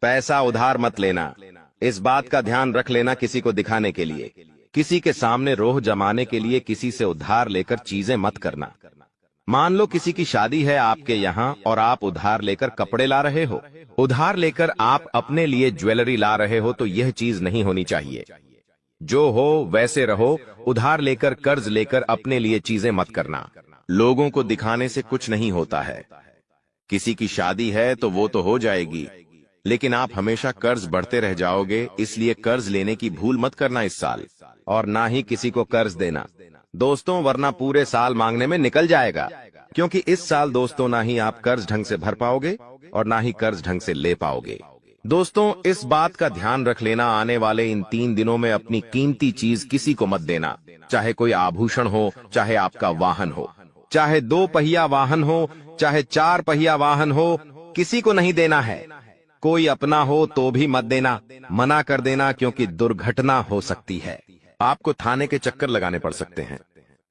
पैसा उधार मत लेना। इस बात का ध्यान रख लेना, किसी को दिखाने के लिए, किसी के सामने रोह जमाने के लिए किसी से उधार लेकर चीजें मत करना। मान लो किसी की शादी है आपके यहाँ और आप उधार लेकर कपड़े ला रहे हो, उधार लेकर आप अपने लिए ज्वेलरी ला रहे हो, तो यह चीज नहीं होनी चाहिए। जो हो वैसे रहो, उधार लेकर, कर्ज लेकर अपने लिए चीजें मत करना। लोगों को दिखाने से कुछ नहीं होता है। किसी की शादी है तो वो तो हो जाएगी, लेकिन आप हमेशा कर्ज बढ़ते रह जाओगे, इसलिए कर्ज लेने की भूल मत करना इस साल, और ना ही किसी को कर्ज देना दोस्तों, वरना पूरे साल मांगने में निकल जाएगा। क्योंकि इस साल दोस्तों ना ही आप कर्ज ढंग से भर पाओगे और ना ही कर्ज ढंग से ले पाओगे। दोस्तों, इस बात का ध्यान रख लेना, आने वाले इन 3 दिनों में अपनी कीमती चीज किसी को मत देना, चाहे कोई आभूषण हो, चाहे आपका वाहन हो, चाहे 2 पहिया वाहन हो, चाहे 4 पहिया वाहन हो, किसी को नहीं देना है। कोई अपना हो तो भी मत देना, मना कर देना, क्योंकि दुर्घटना हो सकती है। आपको थाने के चक्कर लगाने पड़ सकते हैं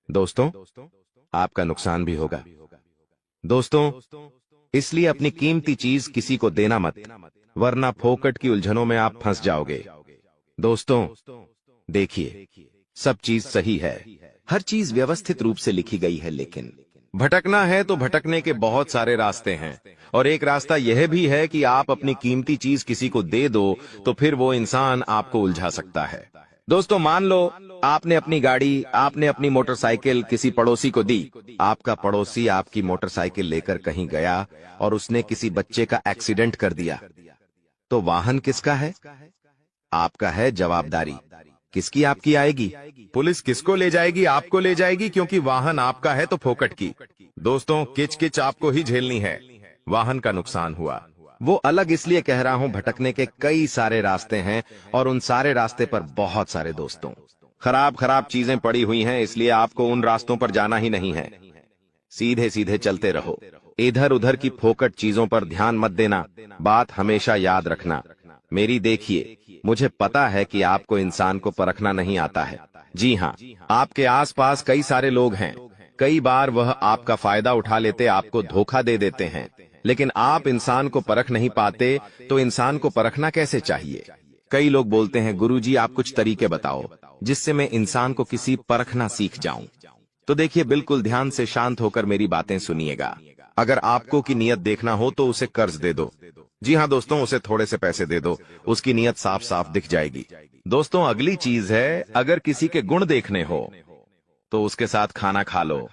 दोस्तों, आपका नुकसान भी होगा। दोस्तों, इसलिए अपनी कीमती चीज किसी को देना मत, वरना फोकट की उलझनों में आप फंस जाओगे। दोस्तों, देखिए, सब चीज सही है, हर चीज व्यवस्थित रूप से लिखी गई है, लेकिन भटकना है तो भटकने के बहुत सारे रास्ते हैं, और एक रास्ता यह भी है कि आप अपनी कीमती चीज किसी को दे दो तो फिर वो इंसान आपको उलझा सकता है। दोस्तों, मान लो आपने अपनी गाड़ी, आपने अपनी मोटरसाइकिल किसी पड़ोसी को दी। आपका पड़ोसी आपकी मोटरसाइकिल लेकर कहीं गया और उसने किसी बच्चे का एक्सीडेंट कर दिया, तो वाहन किसका है? आपका है। जवाबदारी किसकी आपकी आएगी? पुलिस किसको ले जाएगी? आपको ले जाएगी, क्योंकि वाहन आपका है तो फोकट की। दोस्तों, किच किच आपको ही झेलनी है। वाहन का नुकसान हुआ, वो अलग इसलिए कह रहा हूं, भटकने के कई सारे रास्ते हैं और उन सारे रास्ते पर बहुत सारे दोस्तों खराब खराब चीजें पड़ी हुई हैं, इसलिए आपको उन रास्तों पर जाना ही नहीं है। सीधे सीधे चलते रहो, इधर उधर की फोकट चीजों पर ध्यान मत देना। बात हमेशा याद रखना मेरी। देखिए, मुझे पता है कि आपको इंसान को परखना नहीं आता है। जी हाँ, आपके आसपास कई सारे लोग हैं, कई बार वह आपका फायदा उठा लेते, आपको धोखा दे देते हैं। लेकिन आप इंसान को परख नहीं पाते, तो इंसान को परखना कैसे चाहिए? कई लोग बोलते हैं गुरुजी आप कुछ तरीके बताओ जिससे मैं इंसान को किसी परखना सीख जाऊं। तो देखिए, बिल्कुल ध्यान से शांत होकर मेरी बातें सुनिएगा। अगर आपको की नियत देखना हो तो उसे कर्ज दे दो। जी हाँ दोस्तों, उसे थोड़े से पैसे दे दो, उसकी नियत साफ साफ दिख जाएगी। दोस्तों अगली चीज है, अगर किसी के गुण देखने हो तो उसके साथ खाना खा लो।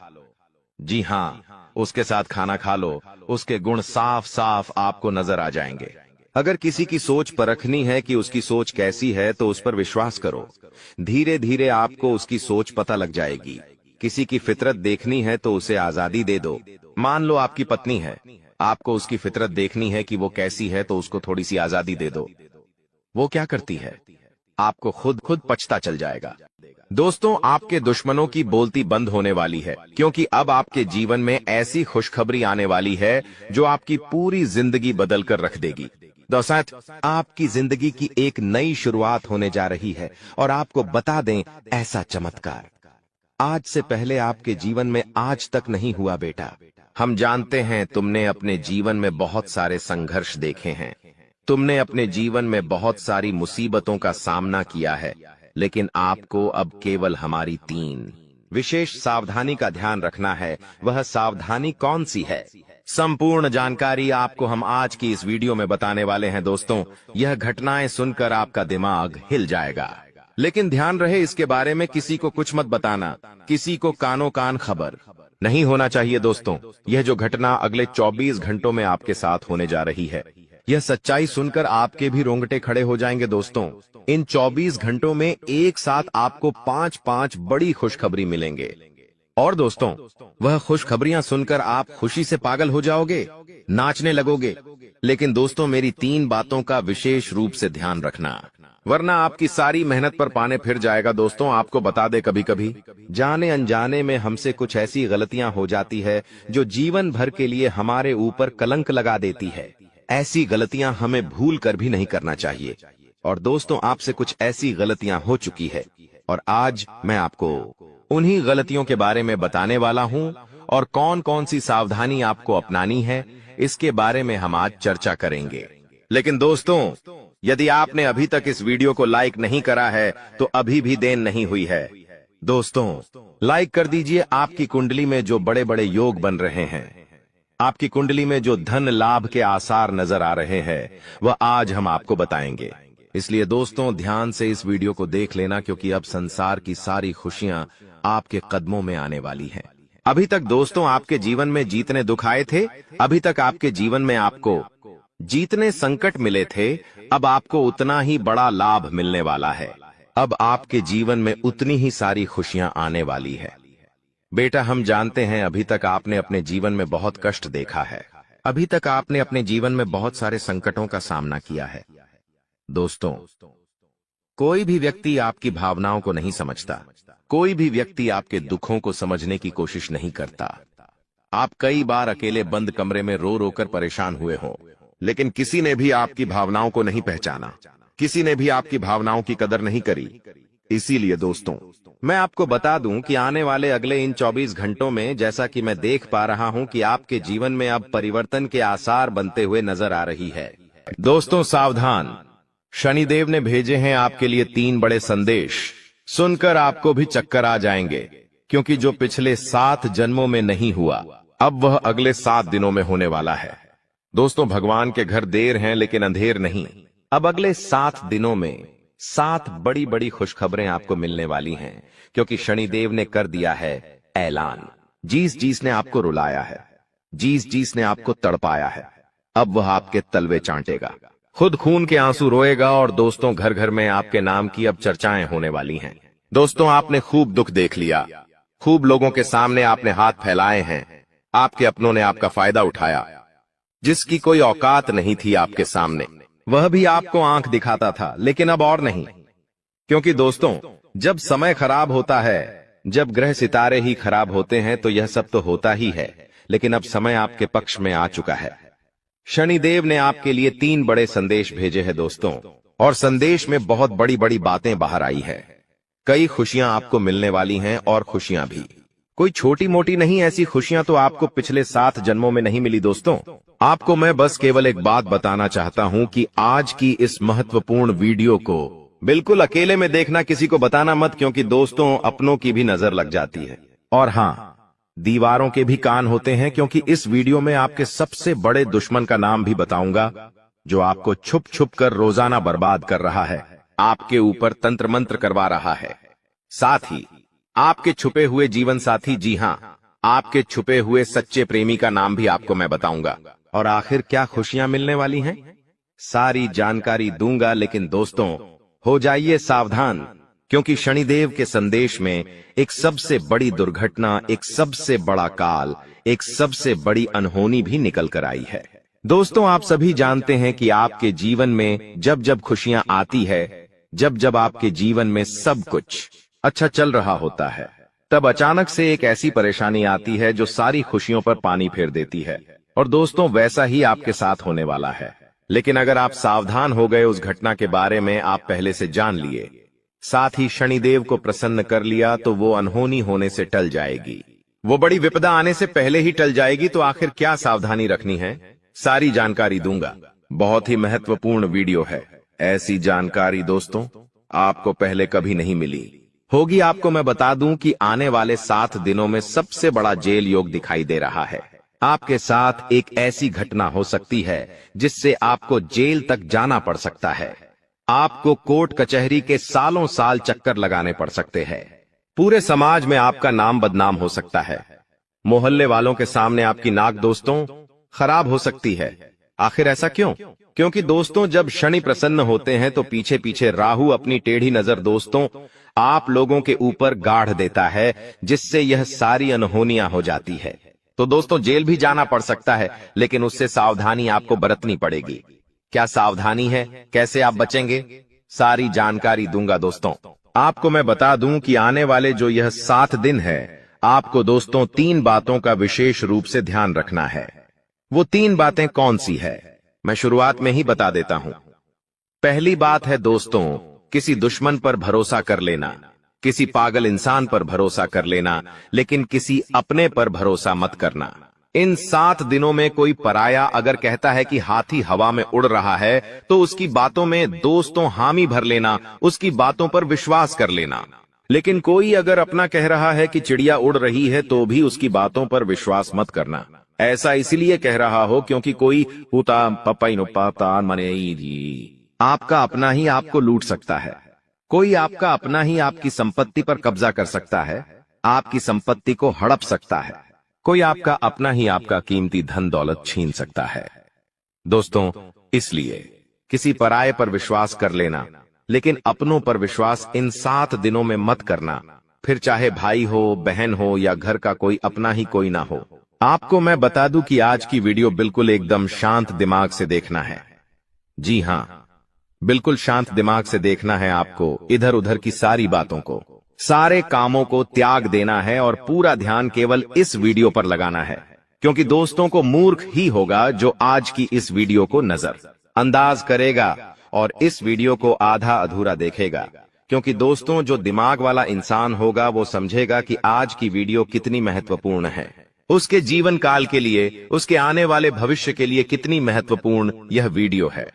जी हाँ, उसके साथ खाना खा लो, उसके गुण साफ साफ आपको नजर आ जाएंगे। अगर किसी की सोच परखनी है कि उसकी सोच कैसी है तो उस पर विश्वास करो, धीरे धीरे आपको उसकी सोच पता लग जाएगी। किसी की फितरत देखनी है तो उसे आजादी दे दो। मान लो आपकी पत्नी है, आपको उसकी फितरत देखनी है कि वो कैसी है, तो उसको थोड़ी सी आजादी दे दो। वो क्या करती है, आपको खुद खुद पछता चल जाएगा। दोस्तों आपके दुश्मनों की बोलती बंद होने वाली है, क्योंकि अब आपके जीवन में ऐसी खुशखबरी आने वाली है जो आपकी पूरी जिंदगी बदल कर रख देगी। दोस्तों आपकी जिंदगी की एक नई शुरुआत होने जा रही है, और आपको बता दें ऐसा चमत्कार आज से पहले आपके जीवन में आज तक नहीं हुआ बेटा। हम जानते हैं तुमने अपने जीवन में बहुत सारे संघर्ष देखे हैं, तुमने अपने जीवन में बहुत सारी मुसीबतों का सामना किया है, लेकिन आपको अब केवल हमारी 3 विशेष सावधानी का ध्यान रखना है। वह सावधानी कौन सी है, संपूर्ण जानकारी आपको हम आज की इस वीडियो में बताने वाले हैं। दोस्तों यह घटनाएं सुनकर आपका दिमाग हिल जाएगा, लेकिन ध्यान रहे इसके बारे में किसी को कुछ मत बताना, किसी को कानो कान खबर नहीं होना चाहिए। दोस्तों यह जो घटना अगले 24 घंटों में आपके साथ होने जा रही है, यह सच्चाई सुनकर आपके भी रोंगटे खड़े हो जाएंगे। दोस्तों इन 24 घंटों में एक साथ आपको 5 बड़ी खुशखबरी मिलेंगे, और दोस्तों वह खुशखबरियां सुनकर आप खुशी से पागल हो जाओगे, नाचने लगोगे। लेकिन दोस्तों मेरी 3 बातों का विशेष रूप से ध्यान रखना, वरना आपकी सारी मेहनत पर पानी फिर जाएगा। दोस्तों आपको बता दे, कभी कभी जाने अनजाने में हमसे कुछ ऐसी गलतियां हो जाती है जो जीवन भर के लिए हमारे ऊपर कलंक लगा देती है। ऐसी गलतियां हमें भूल कर भी नहीं करना चाहिए। और दोस्तों आपसे कुछ ऐसी गलतियां हो चुकी है, और आज मैं आपको उन्हीं गलतियों के बारे में बताने वाला हूं, और कौन कौन सी सावधानी आपको अपनानी है इसके बारे में हम आज चर्चा करेंगे। लेकिन दोस्तों यदि आपने अभी तक इस वीडियो को लाइक नहीं करा है तो अभी भी देर नहीं हुई है। दोस्तों लाइक कर दीजिए। आपकी कुंडली में जो बड़े बड़े योग बन रहे हैं, आपकी कुंडली में जो धन लाभ के आसार नजर आ रहे हैं, वह आज हम आपको बताएंगे। इसलिए दोस्तों ध्यान से इस वीडियो को देख लेना, क्योंकि अब संसार की सारी खुशियां आपके कदमों में आने वाली हैं। अभी तक दोस्तों आपके जीवन में जितने दुख आए थे, अभी तक आपके जीवन में आपको जितने संकट मिले थे, अब आपको उतना ही बड़ा लाभ मिलने वाला है। अब आपके जीवन में उतनी ही सारी खुशियां आने वाली है। बेटा हम जानते हैं अभी तक आपने अपने जीवन में बहुत कष्ट देखा है, अभी तक आपने अपने जीवन में बहुत सारे संकटों का सामना किया है। दोस्तों कोई भी व्यक्ति आपकी भावनाओं को नहीं समझता, कोई भी व्यक्ति आपके दुखों को समझने की कोशिश नहीं करता। आप कई बार अकेले बंद कमरे में रो रो कर परेशान हुए हो, लेकिन किसी ने भी आपकी भावनाओं को नहीं पहचाना, किसी ने भी आपकी भावनाओं की कदर नहीं करी। इसीलिए दोस्तों मैं आपको बता दूं कि आने वाले अगले इन 24 घंटों में, जैसा कि मैं देख पा रहा हूं कि आपके जीवन में अब परिवर्तन के आसार बनते हुए नजर आ रही है। दोस्तों सावधान, शनिदेव ने भेजे हैं आपके लिए 3 बड़े संदेश। सुनकर आपको भी चक्कर आ जाएंगे, क्योंकि जो पिछले 7 जन्मों में नहीं हुआ, अब वह अगले 7 दिनों में होने वाला है। दोस्तों भगवान के घर देर हैं लेकिन अंधेर नहीं। अब अगले 7 दिनों में 7 बड़ी बड़ी खुशखबरें आपको मिलने वाली हैं, क्योंकि शनिदेव ने कर दिया है ऐलान। जिस ने आपको रुलाया है, जिस ने आपको तड़पाया है, अब वह आपके तलवे चाटेगा, खुद खून के आंसू रोएगा। और दोस्तों घर घर में आपके नाम की अब चर्चाएं होने वाली हैं। दोस्तों आपने खूब दुख देख लिया, खूब लोगों के सामने आपने हाथ फैलाए हैं, आपके अपनों ने आपका फायदा उठाया। जिसकी कोई औकात नहीं थी आपके सामने, वह भी आपको आंख दिखाता था, लेकिन अब और नहीं। क्योंकि दोस्तों जब समय खराब होता है, जब ग्रह सितारे ही खराब होते हैं, तो यह सब तो होता ही है, लेकिन अब समय आपके पक्ष में आ चुका है। शनिदेव ने आपके लिए 3 बड़े संदेश भेजे हैं दोस्तों, और संदेश में बहुत बड़ी बड़ी बातें बाहर आई है। कई खुशियां आपको मिलने वाली हैं, और खुशियां भी कोई छोटी मोटी नहीं, ऐसी खुशियां तो आपको पिछले 7 जन्मों में नहीं मिली दोस्तों। आपको मैं बस केवल एक बात बताना चाहता हूं कि आज की इस महत्वपूर्ण वीडियो को बिल्कुल अकेले में देखना, किसी को बताना मत, क्योंकि दोस्तों अपनों की भी नजर लग जाती है। और हाँ, दीवारों के भी कान होते हैं, क्योंकि इस वीडियो में आपके सबसे बड़े दुश्मन का नाम भी बताऊंगा, जो आपको छुप छुप कर रोजाना बर्बाद कर रहा है, आपके ऊपर तंत्र मंत्र करवा रहा है। साथ ही आपके छुपे हुए जीवन साथी, जी हां, आपके छुपे हुए सच्चे प्रेमी का नाम भी आपको मैं बताऊंगा। और आखिर क्या खुशियां मिलने वाली हैं, सारी जानकारी दूंगा। लेकिन दोस्तों हो जाइए सावधान, क्योंकि शनिदेव के संदेश में एक सबसे बड़ी दुर्घटना, एक सबसे बड़ा काल, एक सबसे बड़ी अनहोनी भी निकल कर आई है। दोस्तों आप सभी जानते हैं कि आपके जीवन में जब जब खुशियां आती है, जब जब आपके जीवन में सब कुछ अच्छा चल रहा होता है, तब अचानक से एक ऐसी परेशानी आती है जो सारी खुशियों पर पानी फेर देती है। और दोस्तों वैसा ही आपके साथ होने वाला है। लेकिन अगर आप सावधान हो गए, उस घटना के बारे में आप पहले से जान लिए, साथ ही शनिदेव को प्रसन्न कर लिया, तो वो अनहोनी होने से टल जाएगी, वो बड़ी विपदा आने से पहले ही टल जाएगी। तो आखिर क्या सावधानी रखनी है, सारी जानकारी दूंगा। बहुत ही महत्वपूर्ण वीडियो है। ऐसी जानकारी दोस्तों आपको पहले कभी नहीं मिली होगी। आपको मैं बता दूं कि आने वाले 7 दिनों में सबसे बड़ा जेल योग दिखाई दे रहा है। आपके साथ एक ऐसी घटना हो सकती है जिससे आपको जेल तक जाना पड़ सकता है। आपको कोर्ट कचहरी के सालों साल चक्कर लगाने पड़ सकते हैं। पूरे समाज में आपका नाम बदनाम हो सकता है। मोहल्ले वालों के सामने आपकी नाक दोस्तों खराब हो सकती है। आखिर ऐसा क्यों? क्योंकि दोस्तों जब शनि प्रसन्न होते हैं तो पीछे पीछे राहु अपनी टेढ़ी नजर दोस्तों आप लोगों के ऊपर गाढ़ देता है, जिससे यह सारी अनहोनियां हो जाती है। तो दोस्तों जेल भी जाना पड़ सकता है, लेकिन उससे सावधानी आपको बरतनी पड़ेगी। क्या सावधानी है, कैसे आप बचेंगे, सारी जानकारी दूंगा दोस्तों। आपको मैं बता दूं कि आने वाले जो यह 7 दिन है, आपको दोस्तों 3 बातों का विशेष रूप से ध्यान रखना है। वो 3 बातें कौन सी है, मैं शुरुआत में ही बता देता हूं। पहली बात है दोस्तों, किसी दुश्मन पर भरोसा कर लेना, किसी पागल इंसान पर भरोसा कर लेना, लेकिन किसी अपने पर भरोसा मत करना। इन 7 दिनों में कोई पराया अगर कहता है कि हाथी हवा में उड़ रहा है, तो उसकी बातों में दोस्तों हामी भर लेना, उसकी बातों पर विश्वास कर लेना। लेकिन कोई अगर अपना कह रहा है कि चिड़िया उड़ रही है, तो भी उसकी बातों पर विश्वास मत करना। ऐसा इसलिए कह रहा हो क्योंकि कोई आपका अपना ही आपको लूट सकता है। कोई आपका अपना ही आपकी संपत्ति पर कब्जा कर सकता है, आपकी संपत्ति को हड़प सकता है। कोई आपका अपना ही आपका कीमती धन दौलत छीन सकता है। दोस्तों इसलिए किसी पराये पर विश्वास कर लेना, लेकिन अपनों पर विश्वास इन 7 दिनों में मत करना, फिर चाहे भाई हो, बहन हो या घर का कोई अपना ही कोई ना हो। आपको मैं बता दूं कि आज की वीडियो बिल्कुल एकदम शांत दिमाग से देखना है। जी हां, बिल्कुल शांत दिमाग से देखना है आपको। इधर उधर की सारी बातों को, सारे कामों को त्याग देना है और पूरा ध्यान केवल इस वीडियो पर लगाना है। क्योंकि दोस्तों को मूर्ख ही होगा जो आज की इस वीडियो को नजर अंदाज करेगा और इस वीडियो को आधा अधूरा देखेगा। क्योंकि दोस्तों जो दिमाग वाला इंसान होगा वो समझेगा कि आज की वीडियो कितनी महत्वपूर्ण है, उसके जीवन काल के लिए, उसके आने वाले भविष्य के लिए कितनी महत्वपूर्ण यह वीडियो है।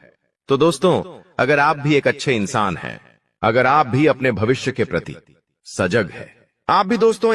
तो दोस्तों अगर आप भी एक अच्छे इंसान हैं, अगर आप भी अपने भविष्य के प्रति सजग है, आप भी दोस्तों